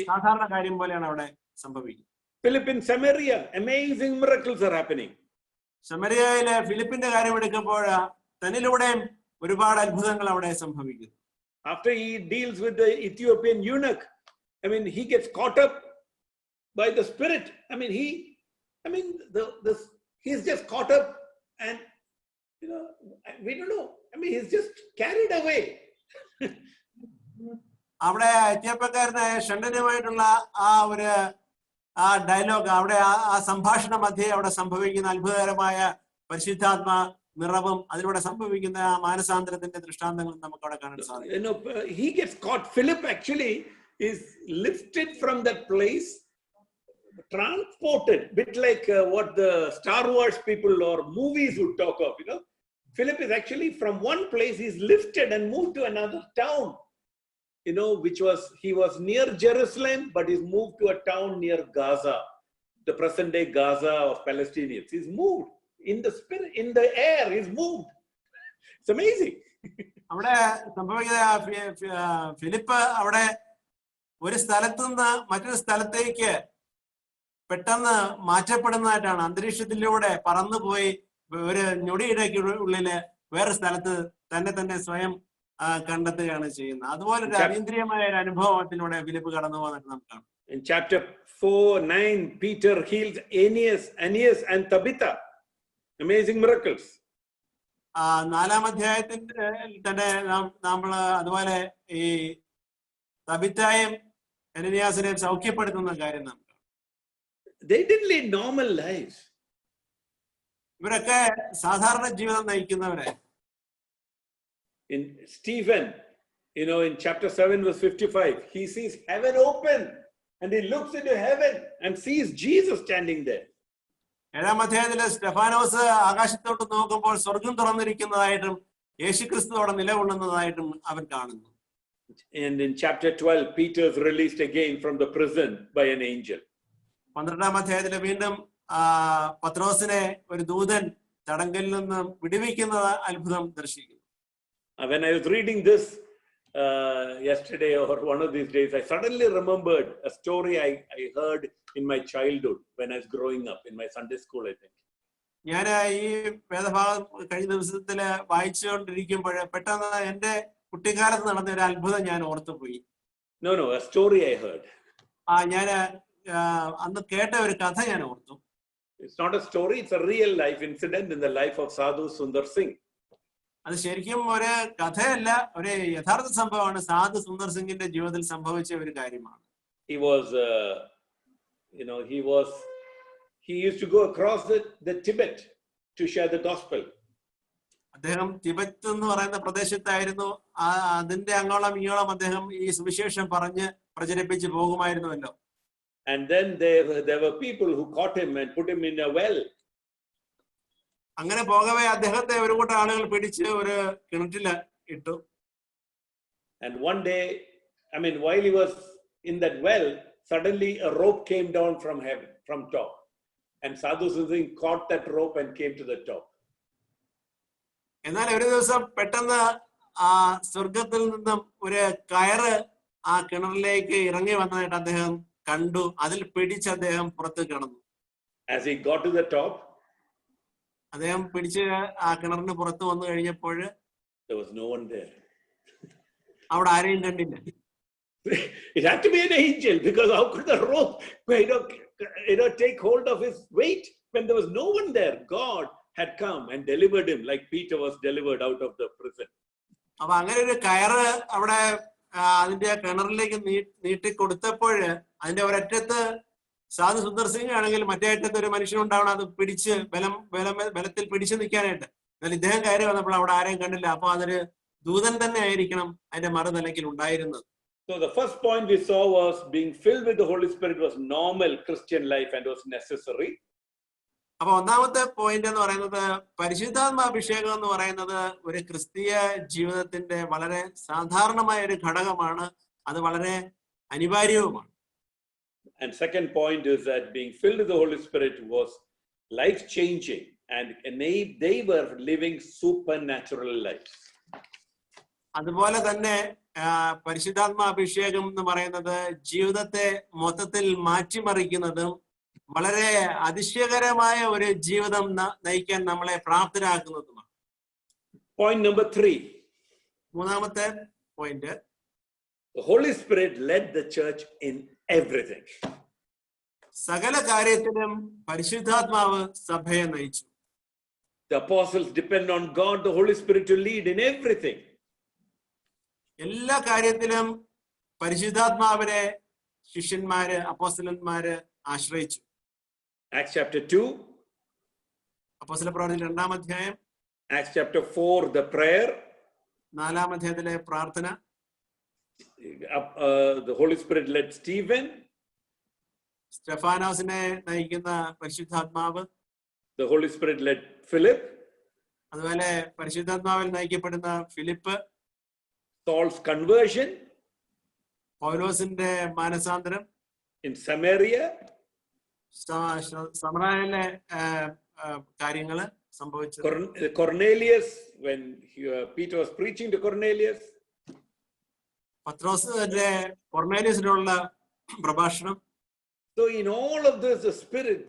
B: സാധാരണ കാര്യം പോലെയാണ് അവിടെ സംഭവിക്കുന്നത്.
A: Philip in Samaria, amazing miracles are happening.
B: ശമരിയയിലെ ഫിലിപ്പിന്റെ കാര്യം എടുക്കുമ്പോൾ തന്നിലൂടെയും ഒരുപാട് അത്ഭുതങ്ങൾ അവിടെ സംഭവിക്കുന്നു.
A: After he deals with the Ethiopian eunuch, he gets caught up by the Spirit. He's just caught up, and we don't know. He's just carried away.
B: അവിടെ എത്യോപ്യക്കാരനായ ഷണ്ടനുമായിട്ടുള്ള ആ dialogue, അവിടെ ആ സംഭാഷണ മധ്യേ അവിടെ സംഭവിക്കുന്ന അത്ഭുതകരമായ പരിശുദ്ധാത്മാ നിറവും അതിലൂടെ സംഭവിക്കുന്ന ആ മാനസാന്തരത്തിന്റെ ദൃഷ്ടാന്തങ്ങളും നമുക്ക് അവിടെ കാണാൻ സാധിക്കും.
A: He gets caught. Philip actually is lifted from that place, transported, bit like what the Star Wars people or movies would talk of. Philip is actually from one place, he's lifted and moved to another town, he was near Jerusalem, but he's moved to a town near Gaza, the present day Gaza of Palestinians. He's moved in the spirit, in the air, he's moved. It's amazing.
B: അവിടെ സംഭവിക്കുന്ന Philip അവിടെ ഒരു സ്ഥലത്തു നിന്ന് മറ്റൊരു സ്ഥലത്തേക്ക് പെട്ടെന്ന് മാറ്റപ്പെടുന്നതായിട്ടാണ്. അന്തരീക്ഷത്തിലൂടെ പറന്നുപോയി ഒരു ഞൊടിയിടയ്ക്ക് ഉള്ളില് വേറെ സ്ഥലത്ത് തന്നെ സ്വയം കണ്ടെത്തുകയാണ് ചെയ്യുന്നത്. അതുപോലെ ഒരു അതീന്ദ്രിയമായ ഒരു അനുഭവത്തിലൂടെ ഫിലിപ്പ് കടന്നു പോകുന്നതായിട്ട് നമുക്ക് കാണാം.
A: In chapter 4:9, Peter heals Aeneas and Tabitha. Amazing miracles.
B: 4-ാം അധ്യായത്തിൽ തന്നെ നമ്മൾ അതുപോലെ ഈ തബിത്തായും അനനിയാസിനെയും സൗഖ്യപ്പെടുത്തുന്ന കാര്യം നാം കാണാം.
A: They didn't lead normal lives.
B: ഇവരൊക്കെ സാധാരണ ജീവിതം നയിക്കുന്നവരെ.
A: In Stephen, in chapter 7 verse 55, he sees heaven open and he looks into heaven and sees Jesus standing there.
B: 7-ാം അധ്യായത്തിലെ സ്റ്റെഫാനോസ് ആകാശത്തോട്ട് നോക്കുമ്പോൾ സ്വർഗം തുറന്നിരിക്കുന്നതായിട്ടും യേശുക്രിസ്തു അവിടെ നിലകൊള്ളുന്നതായിട്ടും അവൻ കാണുന്നു.
A: And in chapter 12, Peter is released again from the prison by an angel.
B: 12-ാം അധ്യായത്തിലെ വീണ്ടും പത്രോസിനെ ഒരു ദൂതൻ തടങ്കലിൽ നിന്ന് വിടുവിക്കുന്ന അത്ഭുതം ദർശിക്കുന്നു.
A: When I was reading this yesterday or one of these days, I suddenly remembered a story I heard in my childhood when I was growing up in my Sunday school, I think.
B: ഞാൻ ഈ വേദഭാഗം കഴിഞ്ഞ ദിവസത്തില് വായിച്ചുകൊണ്ടിരിക്കുമ്പോൾ പെട്ടെന്ന് എന്റെ കുട്ടിക്കാലത്ത് നടന്ന ഒരു അത്ഭുതം ഞാൻ ഓർത്തുപോയി.
A: No, a story I heard.
B: ഞാൻ അന്ന് കേട്ട ഒരു കഥ ഞാൻ ഓർത്തു.
A: It's not a story, it's a real life incident in the life of Sadhu Sundar Singh.
B: അത് ശരിക്കും ഒരു കഥയല്ല, ഒരു യഥാർത്ഥ സംഭവമാണ്. സാധു സുന്ദർ സിംഗിന്റെ ജീവിതത്തിൽ സംഭവിച്ച ഒരു കാര്യമാണ്.
A: He used to go across the Tibet to share the gospel.
B: അദ്ദേഹം തിബറ്റ് എന്ന് പറയുന്ന പ്രദേശത്തായിരുന്നു. അതിന്റെ അങ്ങോളം ഇങ്ങോളം അദ്ദേഹം ഈ സുവിശേഷം പറഞ്ഞ് പ്രചരിപ്പിച്ച് പോകുമായിരുന്നുവല്ലോ.
A: And then there were people who caught him and put him in a well.
B: അങ്ങനെ പോകവേ അദ്ദേഹത്തെ ഒരു കൂട്ടം ആളുകൾ പിടിച്ച് ഒരു കിണറ്റില് ഇട്ടു.
A: And one day, while he was in that well, suddenly a rope came down from heaven, from top. And Sadhu Singh caught that rope and came to the top.
B: എന്നാൽ ഒരു ദിവസം പെട്ടെന്ന് ആ സ്വർഗത്തിൽ നിന്നും ഒരു കയറ് ആ കിണറിലേക്ക് ഇറങ്ങി വന്നതായിട്ട് അദ്ദേഹം കണ്ടു. അതിൽ പിടിച്ച് അദ്ദേഹം പുറത്ത് കിടന്നു.
A: As he got to the top,
B: അദ്ദേഹം പിടിച്ച് ആ കിണറിന് പുറത്ത് വന്നു കഴിഞ്ഞപ്പോൾ
A: there was no one there.
B: അവിടെ ആരെയും കണ്ടില്ല.
A: It had to be an angel, because how could the rope take hold of his weight when there was no one there? God had come and delivered him like Peter was delivered out of the prison.
B: അപ്പൊ അങ്ങനെ ഒരു കയറ് അവിടെ അതിന്റെ കിണറിലേക്ക് നീട്ടി കൊടുത്തപ്പോൾ അതിന്റെ ഒരറ്റത്ത് സാധു സുന്ദർ സിംഗ് ആണെങ്കിൽ മറ്റേ അറ്റത്ത് ഒരു മനുഷ്യനുണ്ടാവണം അത് പിടിച്ച് ബലത്തിൽ പിടിച്ചു നിൽക്കാനായിട്ട്. എന്നാൽ ഇദ്ദേഹം കയറി വന്നപ്പോൾ അവിടെ ആരെയും കണ്ടില്ല. അപ്പൊ അതൊരു ദൂതൻ തന്നെ ആയിരിക്കണം അതിന്റെ മറുതലയ്ക്കിൽ ഉണ്ടായിരുന്നത്.
A: So the first point we saw was being filled with the Holy Spirit was normal Christian life and was necessary.
B: അപ്പൊ ഒന്നാമത്തെ പോയിന്റ് എന്ന് പറയുന്നത് പരിശുദ്ധാത്മാഭിഷേകം എന്ന് പറയുന്നത് ഒരു ക്രിസ്തീയ ജീവിതത്തിന്റെ വളരെ സാധാരണമായ ഒരു ഘടകമാണ്. അത് വളരെ അനിവാര്യവുമാണ്.
A: And second point is that being filled with the Holy Spirit was life changing and they were living supernatural lives.
B: അതുപോലെ തന്നെ പരിശുദ്ധാത്മാഭിഷേകം എന്ന് പറയുന്നത് ജീവിതത്തെ മൊത്തത്തിൽ മാറ്റിമറിക്കുന്നതും വളരെ അതിശയകരമായ ഒരു ജീവിതം നയിക്കാൻ നമ്മളെ പ്രാപ്തരാക്കുന്നതുമാണ്.
A: Point number 3.
B: മൂന്നാമത്തെ point,
A: the Holy Spirit led the church in everything.
B: സകല കാര്യത്തിലും പരിശുദ്ധാത്മാവ് സഭയെ നയിച്ചു.
A: The apostles depend on God, the Holy Spirit, to lead in everything.
B: എല്ലാ കാര്യത്തിലും പരിശുദ്ധാത്മാവിനെ ശിഷ്യന്മാര് അപ്പോസ്തലന്മാര് ആശ്രയിച്ചു.
A: Acts chapter 2.
B: അപ്പോസ്തലപ്രവൃത്തി 2-ാം അധ്യായം.
A: Acts chapter 4, the prayer.
B: 4-ാം അധ്യായത്തിലെ പ്രാർത്ഥന.
A: The Holy Spirit led Stephen.
B: സ്റ്റെഫാനോസിനെ നയിക്കുന്ന പരിശുദ്ധാത്മാവ്.
A: The Holy Spirit led Philip.
B: അതുപോലെ പരിശുദ്ധാത്മാവിൽ നയിക്കപ്പെടുന്ന ഫിലിപ്പ്.
A: Saul's conversion.
B: പൗലോസിന്റെ മാനസാന്തരം.
A: In Samaria.
B: സമറയിലെ കാര്യങ്ങള് സംഭവിച്ചത്.
A: Cornelius, when Peter was preaching to Cornelius.
B: പത്രോസിന്റെ കൊർന്നേലിയസിനുള്ള പ്രഭാഷണം.
A: So in all of this, the Spirit,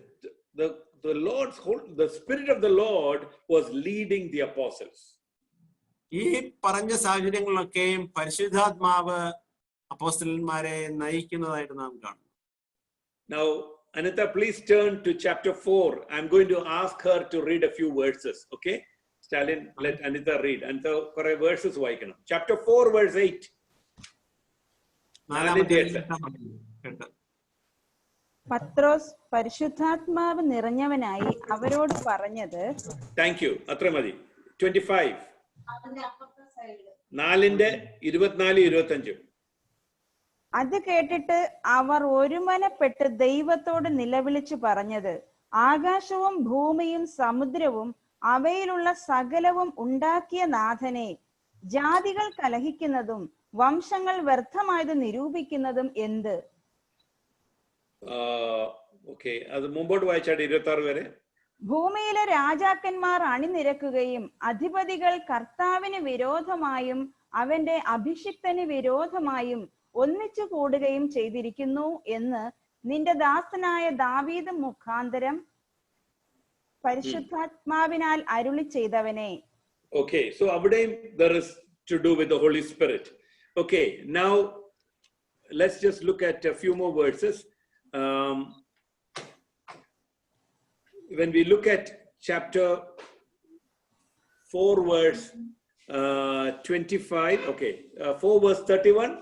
A: the Spirit of the Lord was leading the apostles.
B: ഈ പറഞ്ഞ സാഹചര്യങ്ങളിലൊക്കെയും പരിശുദ്ധാത്മാവ് അപ്പോസ്തലന്മാരെ നയിക്കുന്നതായിട്ട് നാം കാണുന്നു.
A: Now, Anita, please turn to chapter 4. I'm going to ask her to read a few verses. Okay? Stalin, let Anita read. And so, kore verses vaikkanam. Chapter 4, verse 8.
C: പത്രോസ് പരിശുദ്ധാത്മാവ് നിറഞ്ഞവനായി അവരോട് പറഞ്ഞത്.
A: Thank you. അത്ര മതി. 25. 4:24-25.
C: അത് കേട്ടിട്ട് അവർ ഒരുമനപ്പെട്ട് ദൈവത്തോട് നിലവിളിച്ചു പറഞ്ഞത്, ആകാശവും ഭൂമിയും സമുദ്രവും അവയിലുള്ള സകലവും ഉണ്ടാക്കിയ നാഥനെ ജാതികൾ കലഹിക്കുന്നതും വംശങ്ങൾ വ്യർത്ഥമായത് നിരൂപിക്കുന്നതും എന്ത്?
A: ഓക്കെ, അത് മുമ്പോട്ട് വായിച്ചാൽ 26 വരെ.
C: ഭൂമിയിലെ രാജാക്കന്മാർ അണിനിരക്കുകയും അധിപതികൾ കർത്താവിന് വിരോധമായും അവന്റെ അഭിഷിക്തന് വിരോധമായും ഒന്നിച്ചു കൂടുകയും ചെയ്തിരിക്കുന്നു എന്ന് നിന്റെ ദാസനായ ദാവീദ് മുഖാന്തരം പരിശുദ്ധാത്മാവിനാൽ അരുളി ചെയ്തവനെ.
A: Okay, so avideയും there is to do with the Holy Spirit. Okay, now let's just look at a few more verses. When we look at chapter 4 verse 25, okay, 4 verse 31.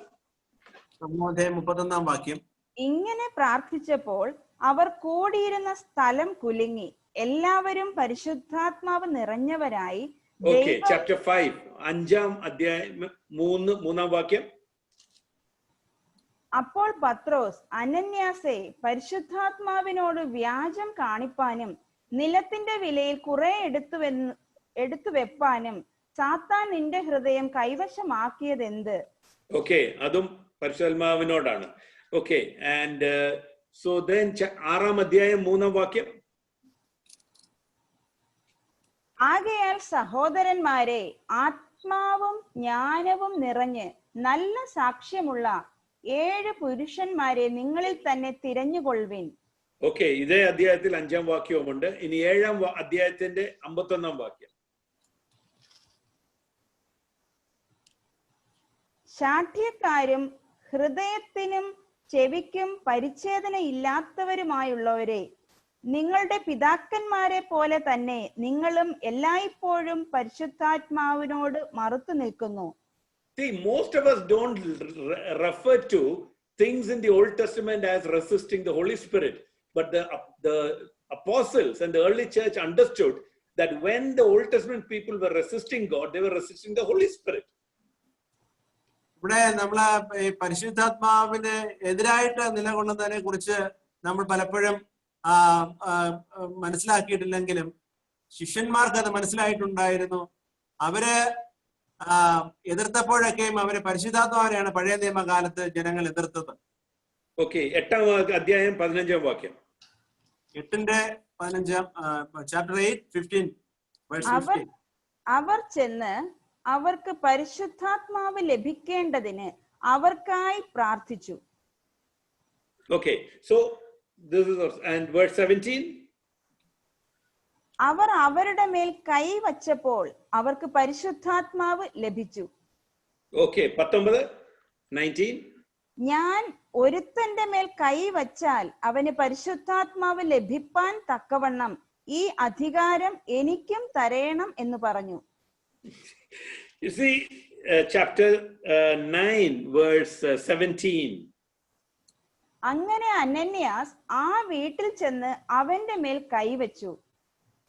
C: ഇങ്ങനെ പ്രാർത്ഥിച്ചപ്പോൾ അവർ കൂടിയിരുന്ന സ്ഥലം കുലുങ്ങി, എല്ലാവരും പരിശുദ്ധാത്മാവ് നിറഞ്ഞവരായി.
A: Okay, chapter 5, 5-ാം അധ്യായം 3-ാം വാക്യം.
C: അപ്പോൾ പത്രോസ്, അനന്യാസേ, പരിശുദ്ധാത്മാവിനോട് വ്യാജം കാണിപ്പാനും നിലത്തിന്റെ വിലയിൽ കുറെ എടുത്തു വെപ്പാനും സാത്താൻ നിന്റെ ഹൃദയം കൈവശമാക്കിയതെന്ത്?
A: ഓക്കെ, അതും പരിശുദ്ധാത്മാവിനോടാണ്. ഓക്കെ, ആൻഡ് സോ ദെൻ 6-ാം അധ്യായം 3-ാം വാക്യം.
C: ആകയാൽ സഹോദരന്മാരെ, ആത്മാവും ജ്ഞാനവും നിറഞ്ഞ് നല്ല സാക്ഷ്യമുള്ള 7 പുരുഷന്മാരെ നിങ്ങളിൽ തന്നെ തിരഞ്ഞുകൊള്ളുവിൻ.
A: ഓക്കെ, ഇതേ അധ്യായത്തിൽ 5-ാം വാക്യവുമുണ്ട്. ഇനി 7-ാം അധ്യായത്തിന്റെ 51-ാം വാക്യം.
C: ശാഠ്യക്കാരും ഹൃദയത്തിനും ചെവിക്കും പരിച്ഛേദന ഇല്ലാത്തവരുമായുള്ളവരെ, നിങ്ങളുടെ പിതാക്കന്മാരെ പോലെ തന്നെ നിങ്ങളും എല്ലായ്പ്പോഴും പരിശുദ്ധാത്മാവിനോട് മറുത്തു നിൽക്കുന്നു.
A: See, most of us don't refer to things in the Old Testament as resisting the Holy Spirit, but the apostles and the early church understood that when the Old Testament people were resisting God, they were resisting the Holy Spirit.
B: ഇവിടെ നമ്മളെ പരിശുദ്ധാത്മാവിന് എതിരായിട്ട് നിലകൊള്ളുന്നതിനെ കുറിച്ച് നമ്മൾ പലപ്പോഴും മനസ്സിലാക്കിയിട്ടില്ലെങ്കിലും ശിഷ്യന്മാർക്ക് അത് മനസ്സിലായിട്ടുണ്ടായിരുന്നു. അവര് എതിർത്തപ്പോഴൊക്കെയും അവര് പരിശുദ്ധാത്മാവിനെയാണ് പഴയ നിയമകാലത്ത് ജനങ്ങൾ എതിർത്തത്.
A: ഓക്കെ, 8-ാം അധ്യായം 15-ാം വാക്യം.
B: 8-15 chapter 8 15 verse 15.
C: അവർ ചെന്ന് അവർക്ക് പരിശുദ്ധാത്മാവ് ലഭിക്കേണ്ടതിന് അവർക്കായി പ്രാർത്ഥിച്ചു.
A: Okay, so this is and verse 17.
C: അവർ അവരുടെ മേൽ കൈ വച്ചപ്പോൾ അവർക്ക് പരിശുദ്ധാത്മാവ് ലഭിച്ചു.
A: Okay, 19.
C: ഞാൻ ഒരുത്തന്റെ മേൽ കൈ വച്ചാൽ അവന് പരിശുദ്ധാത്മാവ് ലഭിപ്പാൻ തക്കവണ്ണം ഈ അധികാരം എനിക്കും തരേണം എന്ന് പറഞ്ഞു.
A: You see, chapter 9 verse 17.
C: അങ്ങനെ അനന്യാസ് ആ വീട്ടിൽ ചെന്ന് അവന്റെ മേൽ കൈവച്ചു.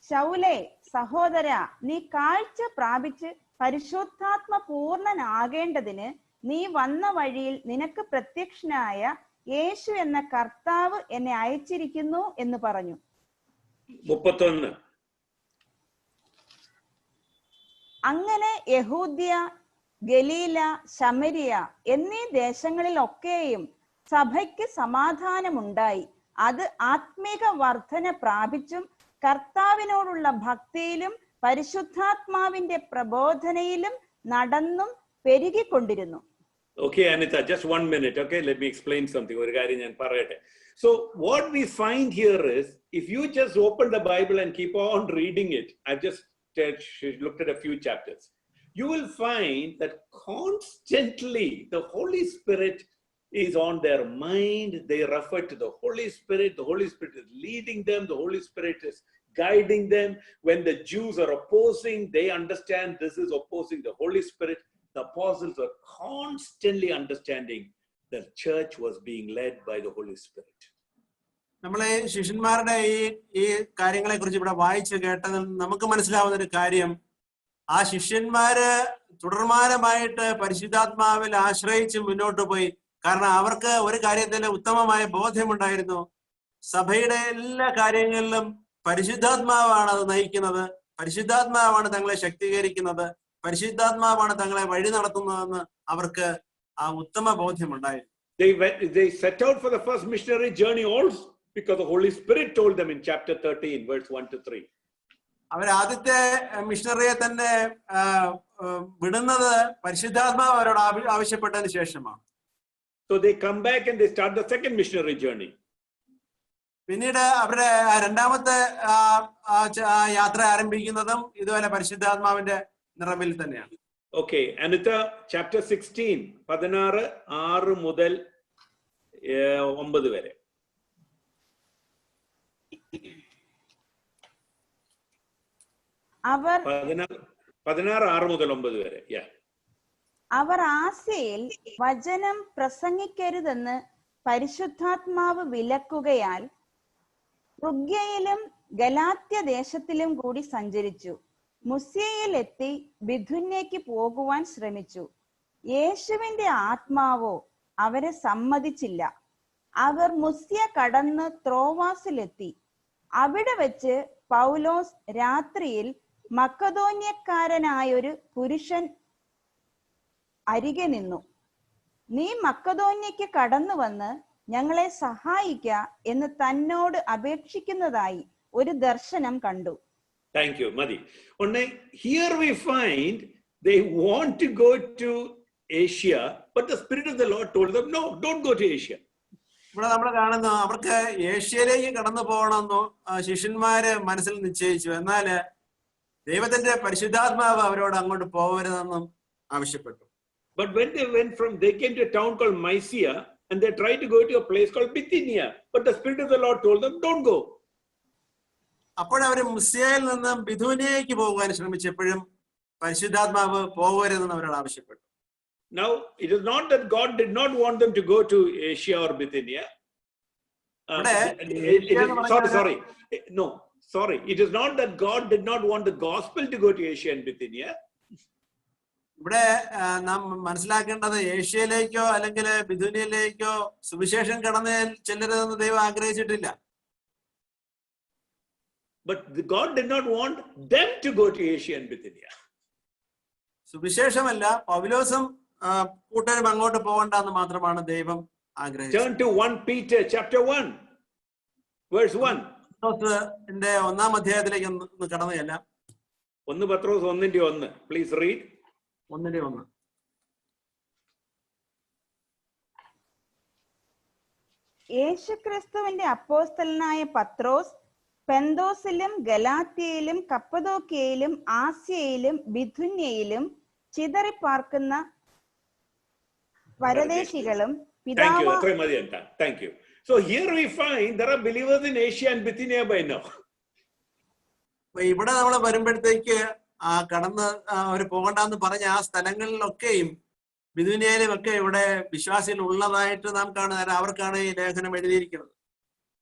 C: ശൗലേ, സഹോദര, നീ കാഴ്ച പ്രാപിച്ച് പരിശുദ്ധാത്മ പൂർണ്ണനാകേണ്ടതിന് നീ വന്ന വഴിയിൽ നിനക്ക് പ്രത്യക്ഷനായ യേശു എന്ന കർത്താവ് എന്നെ അയച്ചിരിക്കുന്നു എന്ന് പറഞ്ഞു.
A: 31.
C: അങ്ങനെ യഹൂദ്യ, ഗലീല, ശമരിയ എന്നീ ദേശങ്ങളിലൊക്കെയും സഭയ്ക്ക് സമാധാനമുണ്ടായി. അത് ആത്മീക വർധന പ്രാപിച്ചും കർത്താവിനോടുള്ള ഭക്തിയിലും പരിശുദ്ധാത്മാവിന്റെ പ്രബോധനയിലും നടന്നും പെരുകിക്കൊണ്ടിരുന്നു.
A: Okay, Anita, just 1 minute. Okay, let me explain something. So what we find here is, if you just open the Bible and keep on reading it, I've just looked at a few chapters, you will find that constantly the Holy Spirit is on their mind. They refer to the Holy Spirit. The Holy Spirit is leading them. The Holy Spirit is guiding them. When the Jews are opposing, they understand this is opposing the Holy Spirit. The apostles were constantly understanding the church was being led by the Holy Spirit.
B: നമ്മളെ ശിഷ്യന്മാരുടെ ഈ കാര്യങ്ങളെ കുറിച്ച് ഇവിടെ വായിച്ചു കേട്ടത് നമുക്ക് മനസ്സിലാവുന്ന ഒരു കാര്യം, ആ ശിഷ്യന്മാര് തുടർമാനമായിട്ട് പരിശുദ്ധാത്മാവിൽ ആശ്രയിച്ച് മുന്നോട്ട് പോയി. കാരണം അവർക്ക് ഒരു കാര്യത്തിൽ ഉത്തമമായ ബോധ്യമുണ്ടായിരുന്നു. സഭയുടെ എല്ലാ കാര്യങ്ങളിലും പരിശുദ്ധാത്മാവാണ് അത് നയിക്കുന്നത്, പരിശുദ്ധാത്മാവാണ് തങ്ങളെ ശക്തീകരിക്കുന്നത്, പരിശുദ്ധാത്മാവാണ് തങ്ങളെ വഴി നടത്തുന്നതെന്ന് അവർക്ക് ആ ഉത്തമ ബോധ്യമുണ്ടായിരുന്നു.
A: They set out for the first missionary journey also because the Holy Spirit told them in chapter 13, verse 1 to 3.
B: അവർ ആദ്യത്തെ മിഷണറിയെ തന്നെ വിടുന്നത് പരിശുദ്ധാത്മാവ് അവരോട് ആവശ്യപ്പെട്ടതിന് ശേഷമാണ്.
A: So they come back and they start the second missionary journey.
B: പിന്നീട് അവരുടെ രണ്ടാമത്തെ യാത്ര ആരംഭിക്കുന്നതും ഇതുപോലെ പരിശുദ്ധാത്മാവിന്റെ നിറവിൽ തന്നെയാണ്.
A: Okay, Anita, chapter 16, 16, 6 മുതൽ 9 വരെ.
C: അവർ
A: 16, 6 മുതൽ 9 വരെ.
C: അവർ ആസ്യയിൽ വചനം പ്രസംഗിക്കരുതെന്ന് പരിശുദ്ധാത്മാവ് വിലക്കുകയാൽ ഫ്രുഗ്യയിലും ഗലാത്യ ദേശത്തിലും കൂടി സഞ്ചരിച്ചു. മുസ്യയിൽ എത്തി ബിഥുന്യയ്ക്ക് പോകുവാൻ ശ്രമിച്ചു. യേശുവിന്റെ ആത്മാവോ അവരെ സമ്മതിച്ചില്ല. അവർ മുസ്യ കടന്ന് ത്രോവാസിലെത്തി. അവിടെ വെച്ച് പൗലോസ് രാത്രിയിൽ മക്കദോന്യക്കാരനായൊരു പുരുഷൻ അരികെ നിന്നു. നീ മക്കദോന്യയ്ക്ക് കടന്നു വന്ന് ഞങ്ങളെ സഹായിക്ക എന്ന് തന്നോട് അപേക്ഷിക്കുന്നതായി ഒരു ദർശനം കണ്ടു.
A: Thank you, Madi. Here we find they want to go to Asia, but the Spirit of the Lord told them, no, don't go to Asia.
B: ഇവിടെ നമ്മൾ കാണുന്നു അവർക്ക് ഏഷ്യയിലേക്ക് കടന്നു പോകണമെന്നോ ശിഷ്യന്മാര് മനസ്സിൽ നിശ്ചയിച്ചു. എന്നാല് ദൈവത്തിന്റെ പരിശുദ്ധാത്മാവ് അവരോട് അങ്ങോട്ട് പോകരുതെന്നും ആവശ്യപ്പെട്ടു.
A: But when they came to a town called Mysia and they tried to go to a place called Bithynia, but the Spirit of the Lord told them, don't go.
B: അപ്പോഴവര് മുസ്യയിൽ നിന്നും ബിഥുനിയയ്ക്ക് പോകുവാൻ ശ്രമിച്ചപ്പോഴും പരിശുദ്ധാത്മാവ് പോകരുതെന്ന് അവരോട് ആവശ്യപ്പെട്ടു.
A: Now, it is not that God did not want them to go to Asia or Bithynia. Sorry. It is not that God did not want the gospel to go to Asia and Bithynia.
B: ഇവിടെ നാം മനസ്സിലാക്കേണ്ടത് ഏഷ്യയിലേക്കോ അല്ലെങ്കിൽ ബിഥുനിയയിലേക്കോ സുവിശേഷം കടന്ന് ചെല്ലരുതെന്ന് ദൈവം ആഗ്രഹിച്ചിട്ടില്ല.
A: But God did not want them to go to Asia and Bithynia.
B: സുവിശേഷമല്ല, പൗലോസും കൂട്ടരും അങ്ങോട്ട് പോകണ്ടെന്ന് മാത്രമാണ് ദൈവം ആഗ്രഹിച്ചത്.
A: Turn to 1 Peter chapter 1 verse 1.
B: പത്രോസിന്റെ 1-ാം അധ്യായത്തിലേക്ക് ഒന്ന് കടന്നു ചെല്ലാം.
A: 1 പത്രോസ് 1:1. Please read.
B: 1:1.
C: യേശുക്രിസ്തുവിന്റെ അപ്പോസ്തലനായ പത്രോസ് പെന്തോസിലും ഗലാത്യയിലും കപ്പദോക്യയിലും ആസ്യയിലും ബിഥുന്യയിലും ചിതറിപ്പാർക്കുന്ന പരദേശികളും പിതാവ്.
A: Thank you. So here we find there are believers in Asia and Bithynia by now.
B: ഇവിടെ നമ്മൾ വരുമ്പോഴത്തേക്ക് കടന്ന് അവർ പോകണ്ടെന്ന് പറഞ്ഞ ആ സ്ഥലങ്ങളിലൊക്കെയും ബിഥുനിയയിലും ഒക്കെ ഇവിടെ വിശ്വാസികൾ ഉള്ളതായിട്ട് നാം കാണുന്ന അവർക്കാണ് ഈ ലേഖനം എഴുതിയിരിക്കുന്നത്.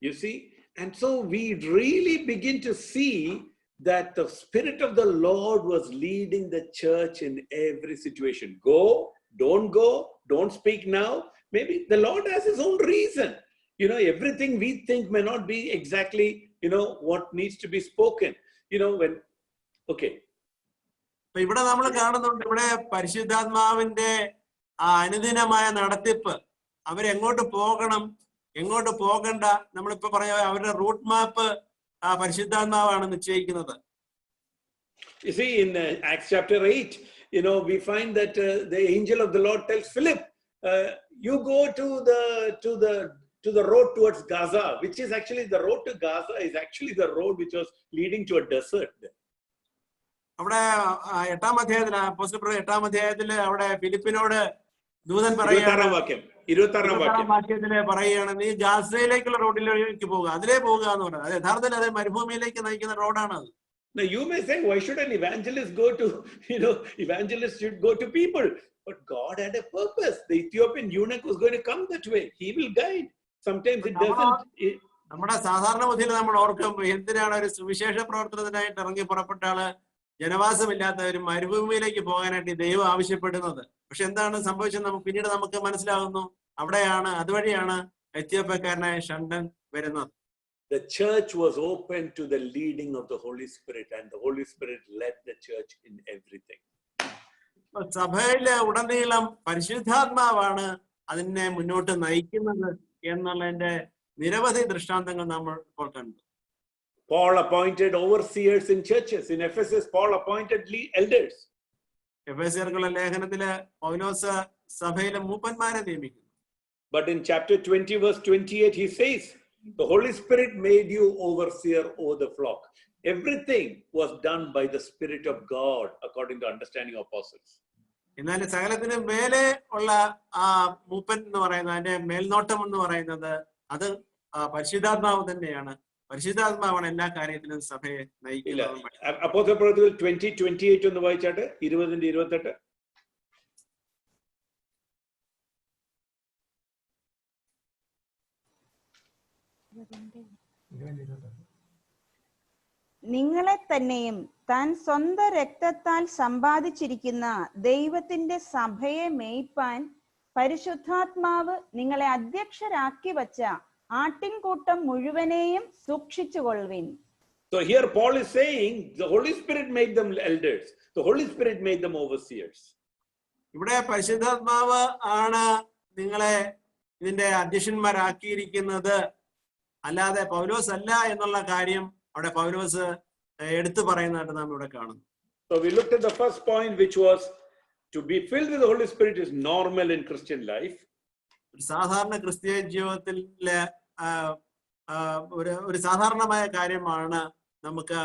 A: You see, and so we really begin to see that the Spirit of the Lord was leading the church in every situation. Go, don't speak now. Maybe the Lord has his own reason. Everything we think may not be exactly, what needs to be spoken.
B: ഇവിടെ നമ്മൾ കാണുന്നുണ്ട്, ഇവിടെ പരിശുദ്ധാത്മാവിന്റെ അനുദിനമായ നടത്തിപ്പ്, അവരെങ്ങോട്ട് പോകണം എങ്ങോട്ട് പോകണ്ട, നമ്മളിപ്പോ പറയാ അവരുടെ റൂട്ട് മാപ്പ് പരിശുദ്ധാത്മാവാണ് നിശ്ചയിക്കുന്നത്.
A: You see, in Acts chapter 8, we find that the angel of the Lord tells Philip, you go to the road towards Gaza, which is actually the road to Gaza is actually the road which was leading to a desert.
B: അവിടെ 8-ാം അധ്യായത്തിൽ അപ്പോസ്തലപ്രവൃത്തി 8-ാം അധ്യായത്തിൽ അവിടെ ഫിലിപ്പിനോട് ദൂതൻ പറയുകയാണ്,
A: 26-ാം
B: വാക്യത്തില് പറയുകയാണ്, നീ ഗാസയിലേക്കുള്ള റോഡിലേക്ക് പോകുക, അതിലേ പോകുക എന്ന് പറയുന്നത്. അത് യഥാർത്ഥത്തിൽ അത് മരുഭൂമിയിലേക്ക് നയിക്കുന്ന റോഡാണ് അത്.
A: Now you may say, why should an evangelist go to, evangelist should go to people. But God had a purpose. The Ethiopian eunuch was going to come that way. He will guide. Sometimes it doesn't.
B: നമ്മുടെ സാധാരണ ബുദ്ധിയിൽ നമ്മൾ ഓർക്കും, എന്തിനാണ് ഒരു സുവിശേഷ പ്രവർത്തനത്തിനായിട്ട് ഇറങ്ങി പുറപ്പെട്ട ആള് ജനവാസമില്ലാത്ത ഒരു മരുഭൂമിയിലേക്ക് പോകാനായിട്ട് ദൈവം ആവശ്യപ്പെടുന്നത്. പക്ഷെ എന്താണ് സംഭവിച്ചത് പിന്നീട് നമുക്ക് മനസ്സിലാകുന്നു, അതുവഴിയാണ് എത്യോപ്യക്കാരനായ ഷണ്ടൻ വരുന്നത്.
A: the church was open to the leading of the Holy Spirit, and the Holy Spirit led the church in everything.
B: സഭയിലെ ഉടനീളം പരിശുദ്ധാത്മാവാണ് അതിനെ മുന്നോട്ട് നയിക്കുന്നത് എന്നുള്ളതിന്റെ നിരവധി ദൃഷ്ടാന്തങ്ങൾ നമ്മൾ ഇപ്പോൾ കണ്ടു.
A: Paul appointed overseers in churches. In Ephesus, Paul appointed elders.
B: എഫെസ്യർക്കുള്ള ലേഖനത്തില് പൗലോസ് സഭയിലെ മൂപ്പന്മാരെ നിയമിക്കുന്നു.
A: But in chapter 20, verse 28, he says, the Holy Spirit made you overseer over the flock. Everything was done by the Spirit of God, according to understanding of apostles.
B: എന്നാൽ സകലത്തിന് മേലെ ഉള്ള ആ മൂപ്പൻ എന്ന് പറയുന്നത്, അതിന്റെ മേൽനോട്ടം എന്ന് പറയുന്നത് അത് പരിശുദ്ധാത്മാവ് തന്നെയാണ്. പരിശുദ്ധാത്മാവാണ് എല്ലാ കാര്യത്തിലും സഭയെ നയിക്കുന്നത്.
A: അപ്പോസ്തല പ്രവൃത്തികൾ 20:28 ഒന്ന് വായിച്ചാട്ടെ, 20:28.
C: നിങ്ങളെ തന്നെയും താൻ സ്വന്തം രക്തത്താൽ സമ്പാദിച്ചിരിക്കുന്ന ദൈവത്തിന്റെ സഭയെ മേയ്പാൻ പരിശുദ്ധാത്മാവ് നിങ്ങളെ അധ്യക്ഷരാക്കി വച്ച ആട്ടിൻകൂട്ടം മുഴുവനെയും സൂക്ഷിച്ചുകൊള്ളുവിൻ.
A: So here Paul is saying the Holy Spirit made them elders. The Holy Spirit made them overseers.
B: ഇവിടെ പരിശുദ്ധാത്മാവ് ആണ് നിങ്ങളെ ഇതിന്റെ അധ്യക്ഷന്മാരാക്കിയിരിക്കുന്നത്, അല്ലാതെ പൗലോസ് അല്ല എന്നുള്ള കാര്യം അവിടെ പൗലോസ് എടുത്തു പറയുന്നതായിട്ട് നാം ഇവിടെ കാണുന്നു.
A: So we looked at the first point, which was to be filled with the Holy Spirit is normal in Christian life.
B: സാധാരണ ക്രിസ്തീയ ജീവിതത്തിലെ ഒരു സാധാരണമായ കാര്യമാണ് നമുക്ക്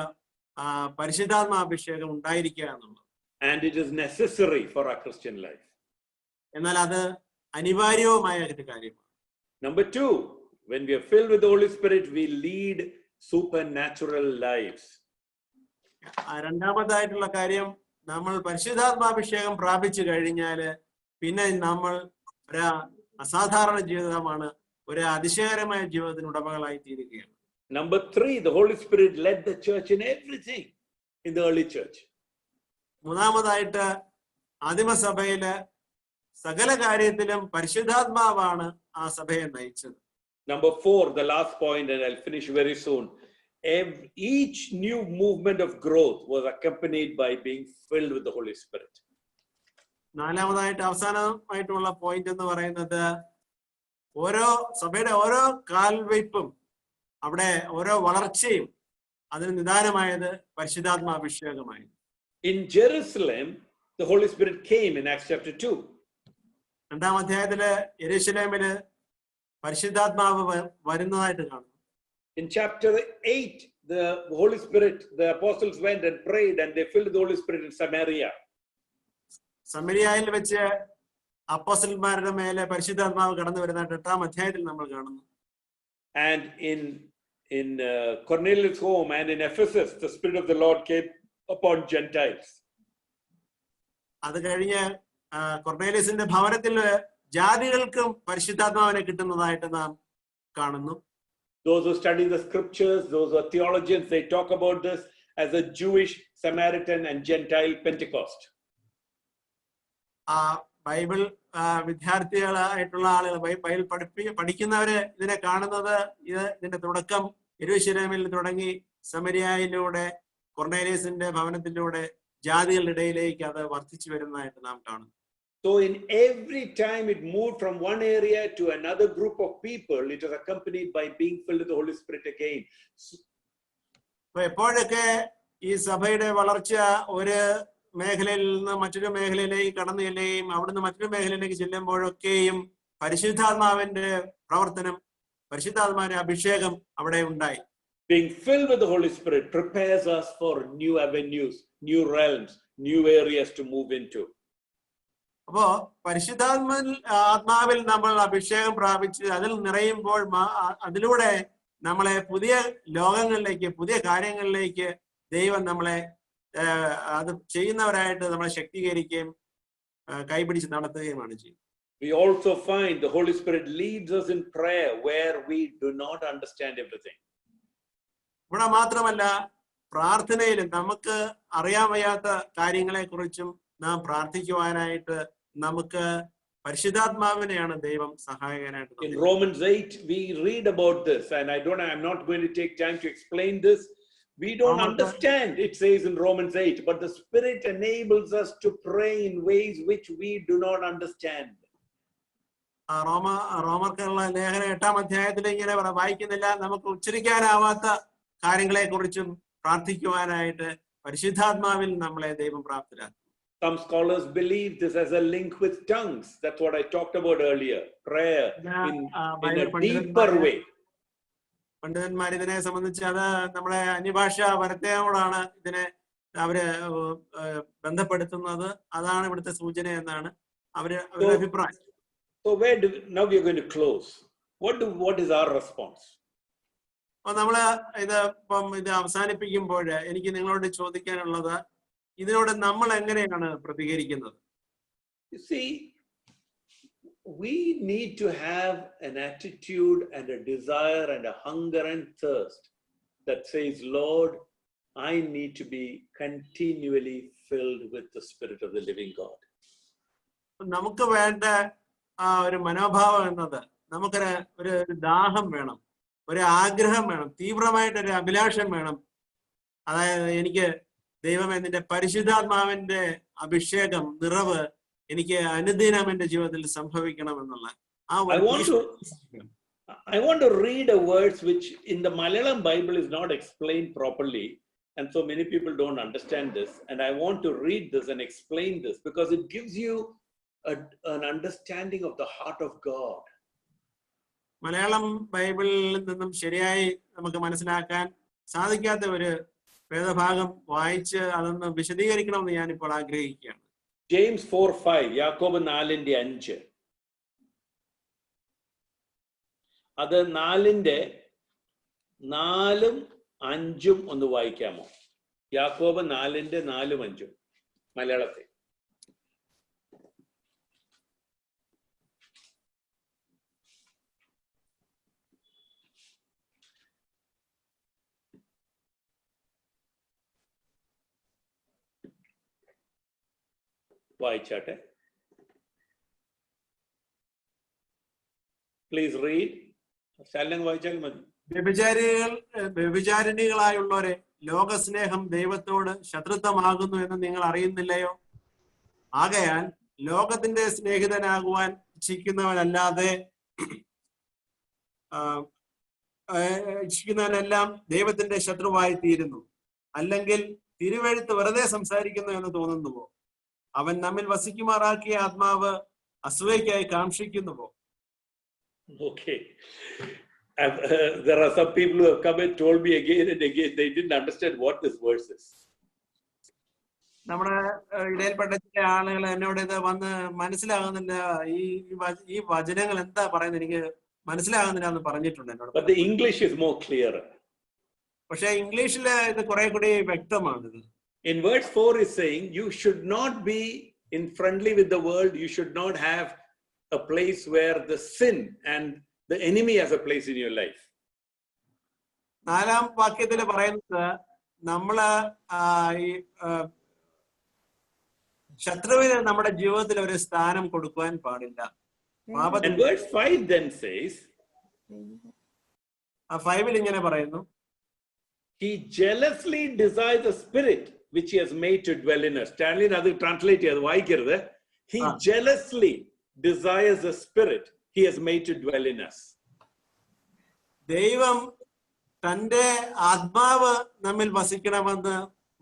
B: പരിശുദ്ധാത്മാഭിഷേകം ഉണ്ടായിരിക്കുക എന്നുള്ളത്.
A: And it is necessary for our Christian life.
B: എന്നാൽ അത് അനിവാര്യവുമായ ഒരു കാര്യമാണ്.
A: Number 2, when we are filled with the Holy Spirit, we lead supernatural lives.
B: രണ്ടാമതായിട്ടുള്ള കാര്യം, നമ്മൾ പരിശുദ്ധാത്മാഭിഷേകം പ്രാപിച്ചു കഴിഞ്ഞാല് പിന്നെ നമ്മൾ ഒരു അസാധാരണ ജീവിതമാണ്, ഒരു അതിശയകരമായ ജീവിതത്തിന് ഉടമകളായി തീരുകയാണ്.
A: Number 3, the Holy Spirit led the church in everything in the early church.
B: മൂന്നാമതായിട്ട് ആദിമസഭയില് സകല കാര്യത്തിലും പരിശുദ്ധാത്മാവാണ് ആ സഭയെ നയിച്ചത്.
A: Number 4, the last point, and I'll finish very soon. Each new movement of growth was accompanied by being filled with the Holy Spirit.
B: നാലാമതായിട്ട് അവസാനമായിട്ടുള്ള point എന്ന് പറയുന്നത്, ഓരോ സഭയുടെ ഓരോ കാൽവയ്പും അവിടെ ഓരോ വളർച്ചയും അതിന് നിദാനമായത് പരിശുദ്ധാത്മാഭിഷേകമായി.
A: In Jerusalem, the Holy Spirit came in Acts chapter 2.
B: രണ്ടാം അധ്യായത്തില് യെരൂശലേമില് പരിശുദ്ധാത്മാവ് വരുന്നതായിട്ട് കാണുന്നു.
A: In chapter 8, the Holy Spirit, the apostles went and prayed and they filled the Holy Spirit in Samaria.
B: സമരിയായിൽ വെച്ച് അപ്പോസ്തലന്മാരുടെ മേലെ പരിശുദ്ധാത്മാവ് കടന്നു വരുന്നതായിട്ട് 8-ാം അധ്യായത്തിൽ നമ്മൾ കാണുന്നു.
A: And in Cornelius' home and in Ephesus, the Spirit of the Lord came upon Gentiles.
B: അത് കഴിഞ്ഞ് കൊർണേലിയസിന്റെ ഭവനത്തിൽ ജാതികൾക്കും പരിശുദ്ധാത്മാവിനെ കിട്ടുന്നതായിട്ട് നാം കാണുന്നു.
A: Those who study the scriptures, those who are theologians, they talk about this as a Jewish, Samaritan and Gentile Pentecost.
B: Bible വിദ്യാർത്ഥികളായിട്ടുള്ള ആളുകൾ, Bible പഠിക്കുന്നവര് ഇതിനെ കാണുന്നത് ഇതിന്റെ തുടക്കം യെരൂശലേമിൽ തുടങ്ങി സമരിയായിലൂടെ കൊർണേലിയസിന്റെ ഭവനത്തിലൂടെ ജാതികളുടെ ഇടയിലേക്ക് അത് വർദ്ധിച്ചു വരുന്നതായിട്ട് നാം കാണുന്നു.
A: So in every time it moved from one area to another group of people, it was accompanied by being filled with the Holy Spirit again.
B: എപ്പോഴൊക്കെ ഈ സഭയുടെ വളർച്ച ഒരു മേഖലയിൽ നിന്ന് മറ്റൊരു മേഖലയിലേക്ക് കടന്നു ചെല്ലുകയും അവിടുന്ന് മറ്റൊരു മേഖലയിലേക്ക് ചെല്ലുമ്പോഴൊക്കെയും പരിശുദ്ധാത്മാവിന്റെ പ്രവർത്തനം, പരിശുദ്ധാത്മാവിന്റെ അഭിഷേകം അവിടെ ഉണ്ടായി.
A: Being filled with the Holy Spirit prepares us for new avenues, new realms, new areas to move into.
B: അപ്പോ ആത്മാവിൽ നമ്മൾ അഭിഷേകം പ്രാപിച്ച് അതിൽ നിറയുമ്പോൾ അതിലൂടെ നമ്മളെ പുതിയ ലോകങ്ങളിലേക്ക്, പുതിയ കാര്യങ്ങളിലേക്ക് ദൈവം നമ്മളെ അത് ചെയ്യുന്നവരായിട്ട് നമ്മളെ ശക്തീകരിക്കുകയും കൈപിടിച്ച് നടത്തുകയുമാണ് ചെയ്യുന്നത്.
A: We also find the Holy Spirit leads us in prayer where we do not understand everything.
B: ഇവിടെ മാത്രമല്ല, പ്രാർത്ഥനയിലും നമുക്ക് അറിയാൻ വയ്യാത്ത കാര്യങ്ങളെ കുറിച്ചും നാം പ്രാർത്ഥിക്കുവാനായിട്ട് നമുക്ക് പരിശുദ്ധാത്മാവിനെയാണ് ദൈവം സഹായകനായിട്ട്
A: In
B: തന്നത്.
A: Romans 8, we read about this, and I'm not going to take time to explain this. We don't understand, it says in Romans 8, but the Spirit enables us to pray in ways which we do not understand.
B: റോമർക്കുള്ള ലേഖനം 8-ാം അധ്യായത്തിൽ ഇങ്ങനെ വായിക്കുന്നില്ല, നമുക്ക് ഉച്ചരിക്കാനാവാത്ത കാര്യങ്ങളെ കുറിച്ചും പ്രാർത്ഥിക്കുവാനായിട്ട് പരിശുദ്ധാത്മാവിൽ നമ്മളെ ദൈവം പ്രാപ്തരാക്കും.
A: Some scholars believe this as a link with tongues. That's what I talked about earlier. Prayer in a deeper way.
B: പണ്ഡിതന്മാർ ഇതിനെ സംബന്ധിച്ച് അത് നമ്മുടെ അന്യഭാഷ വരത്തോടാണ് ഇതിനെ അവര് ബന്ധപ്പെടുത്തുന്നത്. അതാണ് ഇവിടുത്തെ സൂചന എന്നാണ് അവരുടെ അഭിപ്രായം.
A: So now we are going to close. What is our response?
B: അപ്പൊ നമ്മള് ഇത് അവസാനിപ്പിക്കുമ്പോൾ എനിക്ക് നിങ്ങളോട് ചോദിക്കാനുള്ളത്, ഇതിനോട് നമ്മൾ എങ്ങനെയാണ് പ്രതികരിക്കുന്നത്?
A: You see, we need to have an attitude and a desire and a hunger and thirst that says, Lord, I need to be continually filled with the Spirit of the living God.
B: നമുക്ക് വേണ്ട ഒരു മനോഭാവം എന്നത്, നമുക്കൊരു ദാഹം വേണം, ഒരു ആഗ്രഹം വേണം, തീവ്രമായിട്ടൊരു അഭിലാഷം വേണം. അതായത് എനിക്ക് ദൈവമേ നിന്റെ പരിശുദ്ധാത്മാവിന്റെ അഭിഷേകം, നിറവ് എനിക്ക് അനുദിനം എന്റെ ജീവിതത്തിൽ സംഭവിക്കണം എന്നുള്ള
A: I want to read a verse which in the Malayalam Bible is not explained properly, and so many people don't understand this, and I want to read this and explain this because it gives you an understanding of the heart of God.
B: Malayalam ബൈബിളിൽ നിന്നും ശരിയായി നമുക്ക് മനസ്സിലാക്കാൻ സാധിക്കാത്ത ഒരു വേദഭാഗം വായിച്ച് അതൊന്ന് വിശദീകരിക്കണമെന്ന് ഞാനിപ്പോൾ ആഗ്രഹിക്കുകയാണ്.
A: James 4:5, യാക്കോബ് 4:5. അത് 4:4-5 ഒന്ന് വായിക്കാമോ? യാക്കോബ് 4:4-5 മലയാളത്തിൽ. വായിച്ചാട്ടെ. Please read. ശാലങ്ങ് വായിച്ചാൽ മതി.
B: വ്യഭിചാരിണികളായുള്ളവരെ, ലോകസ്നേഹം ദൈവത്തോട് ശത്രുത്വമാകുന്നു എന്ന് നിങ്ങൾ അറിയുന്നില്ലയോ? ആകയാൽ ലോകത്തിന്റെ സ്നേഹിതനാകുവാൻ ഇച്ഛിക്കുന്നവനെല്ലാം ദൈവത്തിന്റെ ശത്രുവായി തീരുന്നു. അല്ലെങ്കിൽ തിരുവെഴുത്ത് വെറുതെ സംസാരിക്കുന്നു എന്ന് തോന്നുന്നുവോ? അവൻ നമ്മിൽ വസിക്കുമാറാക്കിയ ആത്മാവ് അസൂയയ്ക്കായി കാംക്ഷിക്കുന്നുവോ?
A: Okay. There are some people who have come and told me again and again they didn't understand what this verse is.
B: നമ്മുടെ ഇടയിൽപ്പെട്ട ചില ആളുകൾ എന്നോട് ഇത് വന്ന് മനസ്സിലാകുന്നില്ല, ഈ വചനങ്ങൾ എന്താ പറയുന്നത്, എനിക്ക് മനസ്സിലാകുന്നില്ല എന്ന് പറഞ്ഞിട്ടുണ്ട് എന്നോട്.
A: But the English is more clearer.
B: പക്ഷെ ഇംഗ്ലീഷില് ഇത് കുറെ കൂടി വ്യക്തമാണ്.
A: In verse 4 is saying you should not be in friendly with the world. You should not have a place where the sin and the enemy has a place in your life.
B: 4-ാം വാക്യത്തിൽ പറയുന്നത് നമ്മള് ശത്രുവിന് നമ്മുടെ ജീവിതത്തിൽ ഒരു സ്ഥാനം കൊടുക്കുവാൻ പാടില്ല.
A: And verse 5 then says,
B: 5-ൽ ഇങ്ങനെ പറയുന്നു,
A: he jealously desires the spirit which he has made to dwell in us. Stanley adu translate cheyadu vaayikirudhu. He jealously desires the spirit he has made to dwell in us.
B: ദൈവം തന്റെ ആത്മാവ് നമ്മിൽ വസിക്കണമെന്ന്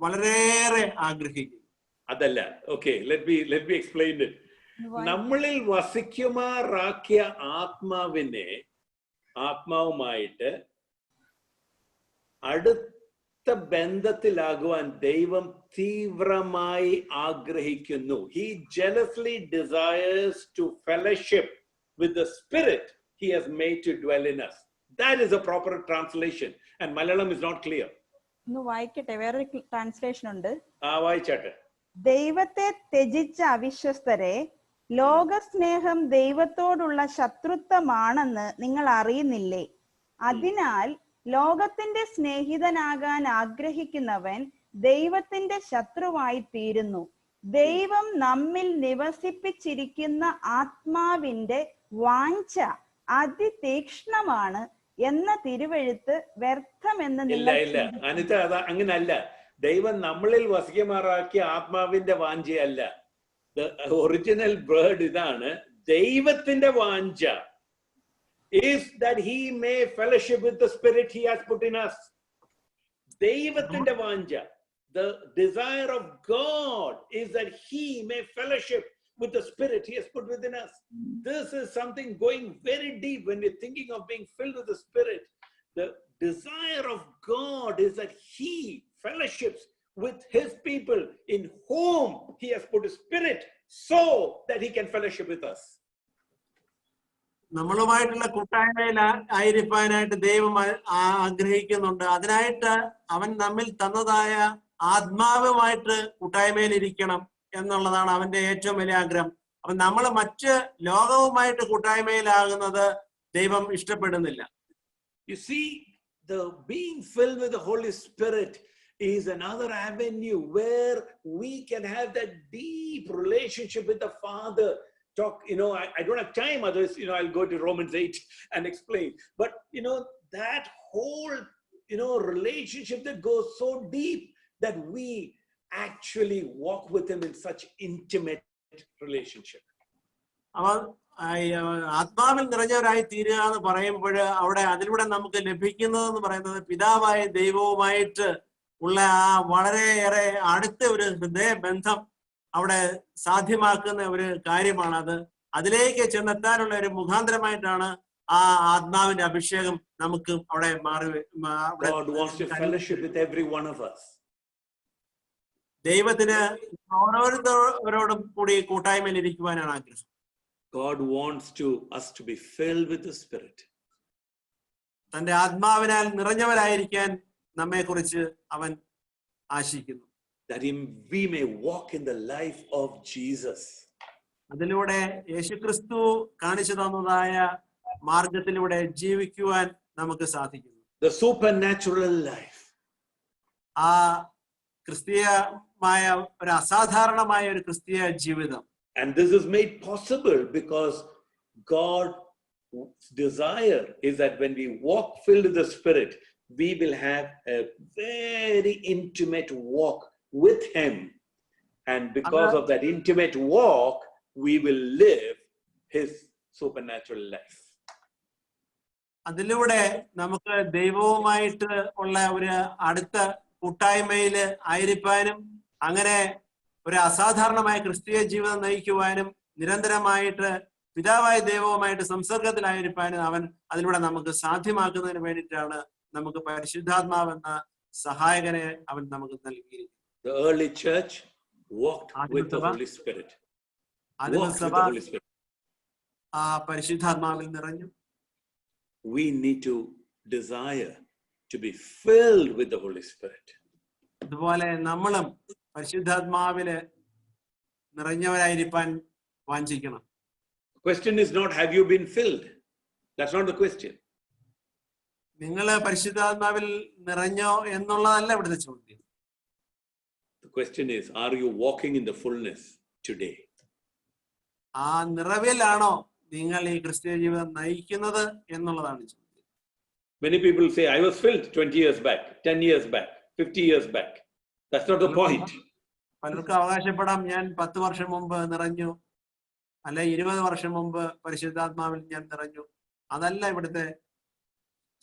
B: വളരെയേറെ ആഗ്രഹിക്കുന്നു.
A: അതല്ല. Okay, let me explain it. നമ്മളിൽ വസിക്കുമാറാക്കിയ ആത്മാവുമായിട്ട് അടുത്ത ബന്ധത്തിലാകുവാൻ ദൈവം തീവ്രമായി ആഗ്രഹിക്കുന്നു. He jealously desires to fellowship with the spirit he has made to dwell in us. That is a proper translation, and Malayalam is not clear.
C: ഒന്ന് വായിക്കട്ടെ, വേറൊരു ട്രാൻസ്ലേഷൻ ഉണ്ട്.
A: വായിച്ചാട്ടെ.
C: ദൈവത്തെ ത്യജിച്ച അവിശ്വസ്തരെ, ലോകസ്നേഹം ദൈവത്തോടുള്ള ശത്രുത്വമാണെന്ന് നിങ്ങൾ അറിയുന്നില്ലേ? അതിനാൽ ലോകത്തിന്റെ സ്നേഹിതനാകാൻ ആഗ്രഹിക്കുന്നവൻ ദൈവത്തിന്റെ ശത്രുവായി തീരുന്നു. ദൈവം നമ്മിൽ നിവസിപ്പിച്ചിരിക്കുന്ന ആത്മാവിന്റെ വാഞ്ച അതിതീക്ഷ്ണമാണ് എന്ന തിരുവെഴുത്ത് വ്യർത്ഥമെന്ന്
A: ഇല്ല ഇല്ല അനിത, അത് അങ്ങനല്ല. ദൈവം നമ്മളിൽ വസിക്കുമാറാക്കിയ ആത്മാവിന്റെ വാഞ്ചയല്ല. ഒറിജിനൽ വേർഡ് ഇതാണ്, ദൈവത്തിന്റെ വാഞ്ച is that he may fellowship with the spirit he has put in us. ദൈവത്തിന്റെ വാഞ്ച, the desire of God is that he may fellowship with the spirit he has put within us. This is something going very deep when we're thinking of being filled with the spirit. The desire of God is that he fellowships with his people in whom he has put his spirit so that he can fellowship with us.
B: നമ്മളുമായിട്ടുള്ള കൂട്ടായ്മയിൽ ആയിരിക്കാനായിട്ട് ദൈവം ആഗ്രഹിക്കുന്നുണ്ട്. അതിനായിട്ട് അവൻ നമ്മിൽ തന്നതായ ആത്മാവുമായിട്ട് കൂട്ടായ്മയിൽ ഇരിക്കണം എന്നുള്ളതാണ് അവന്റെ ഏറ്റവും വലിയ ആഗ്രഹം. അപ്പൊ നമ്മൾ മറ്റ് ലോകവുമായിട്ട് കൂട്ടായ്മയിലാകുന്നത് ദൈവം ഇഷ്ടപ്പെടുന്നില്ല.
A: You see, the being filled with the Holy Spirit is another avenue where we can have that deep relationship with the Father. Talk, I don't have time, otherwise, I'll go to Romans 8 and explain. But, that whole, relationship that goes so deep that we actually walk with him in such intimate relationship.
B: ആത്മാവിൽ നിറഞ്ഞവരായി തീരുക എന്ന് പറയുമ്പോൾ അവിടെ അതിലൂടെ നമുക്ക് ലഭിക്കുന്നതെന്ന് പറയുന്നത് പിതാവായ ദൈവവുമായിട്ട് ഉള്ള ആ വളരെയേറെ അടുത്ത ഒരു ഹൃദയബന്ധം അവിടെ സാധ്യമാക്കുന്ന ഒരു കാര്യമാണ്. അതിലേക്ക് ചെന്നെത്താനുള്ള ഒരു മുഖാന്തരമായിട്ടാണ് ആ ആത്മാവിന്റെ അഭിഷേകം നമുക്ക് അവിടെ ദൈവത്തിന് ഓരോരുത്തരോടും കൂടി കൂട്ടായ്മയിൽ ഇരിക്കുവാനാണ് ആഗ്രഹം.
A: God wants us to be filled with the Spirit.
B: തന്റെ ആത്മാവിനാൽ നിറഞ്ഞവരായിരിക്കാൻ നമ്മെ കുറിച്ച് അവൻ ആശിക്കുന്നു.
A: That we may walk in the life of Jesus.
B: അതിലൂടെ യേശുക്രിസ്തു കാണിച്ചു തന്നതായ മാർഗത്തിലൂടെ ജീവിക്കുവാൻ നമുക്ക് സാധിക്കുന്നു.
A: The supernatural life.
B: ആ ക്രിസ്തീയമായ ഒരു അസാധാരണമായ ഒരു ക്രിസ്തീയ ജീവിതം.
A: And this is made possible because God's desire is that when we walk filled with the Spirit, we will have a very intimate walk with him. And because of that intimate walk, we will live his supernatural life.
B: അതിലൂടെ നമുക്ക് ദൈവവുമായിട്ട് ഉള്ള ഒരു അടുത്ത കൂട്ടായ്മയിൽ ആയിരിക്കാനും അങ്ങനെ ഒരു അസാധാരണമായ ക്രിസ്തീയ ജീവിതം നയിക്കുവാനും നിരന്തരമായിട്ട് പിതാവായ ദൈവവുമായിട്ട് സംസർഗത്തിലായിരിക്കാനും അവൻ അതിലൂടെ നമുക്ക് സാധ്യമാക്കുന്നതിന് വേണ്ടിയിട്ടാണ് നമുക്ക് പരിശുദ്ധാത്മാവെന്ന സഹായകനെ അവൻ നമുക്ക് നൽകിയിരിക്കുന്നത്.
A: The early church walked with the Holy Spirit.
B: ആ പരിശുദ്ധാത്മാവിൽ നിറഞ്ഞു.
A: We need to desire to be filled with the Holy Spirit.
B: അതുപോലെ നമ്മളും പരിശുദ്ധാത്മാവില് നിറഞ്ഞവരായിരിക്കാൻ വാഞ്ചിക്കണം.
A: Question is not have you been filled. That's not the question.
B: നിങ്ങള് പരിശുദ്ധാത്മാവിൽ നിറഞ്ഞോ എന്നുള്ളതല്ല ഇവിടുത്തെ ചോദ്യം.
A: The question is, are you walking in the fullness today?
B: ആ നിറവിലാണോ നിങ്ങൾ ഈ ക്രിസ്തീയ ജീവിതം നയിക്കുന്നത് എന്നുള്ളതാണ് ചോദ്യം.
A: Many people say I was filled 20 years back, 10 years back, 50 years back. That's not the point.
B: പലർക്കും അവകാശപ്പെടാം ഞാൻ 10 വർഷം മുമ്പ് നിറഞ്ഞു, അല്ലെ 20 വർഷം മുമ്പ് പരിശുദ്ധാത്മാവിൽ ഞാൻ നിറഞ്ഞു. അതല്ല ഇവിടുത്തെ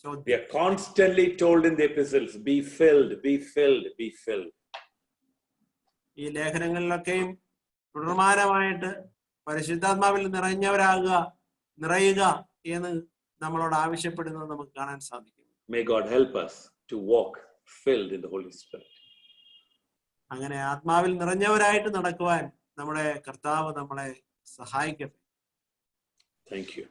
B: ചോദ്യം.
A: We are constantly told in the epistles, be filled, be filled, be filled.
B: ഈ ലേഖനങ്ങളിലൊക്കെയും തുടർമാനമായിട്ട് പരിശുദ്ധാത്മാവിൽ നിറഞ്ഞവരാകുക, നിറയുക എന്ന് നമ്മളോട് ആവശ്യപ്പെടുന്നത് നമുക്ക് കാണാൻ സാധിക്കും.
A: May God help us to walk filled in the Holy Spirit.
B: അങ്ങനെ ആത്മാവിൽ നിറഞ്ഞവരായിട്ട് നടക്കുവാൻ നമ്മുടെ കർത്താവ് നമ്മളെ സഹായിക്കട്ടെ.
A: Thank you.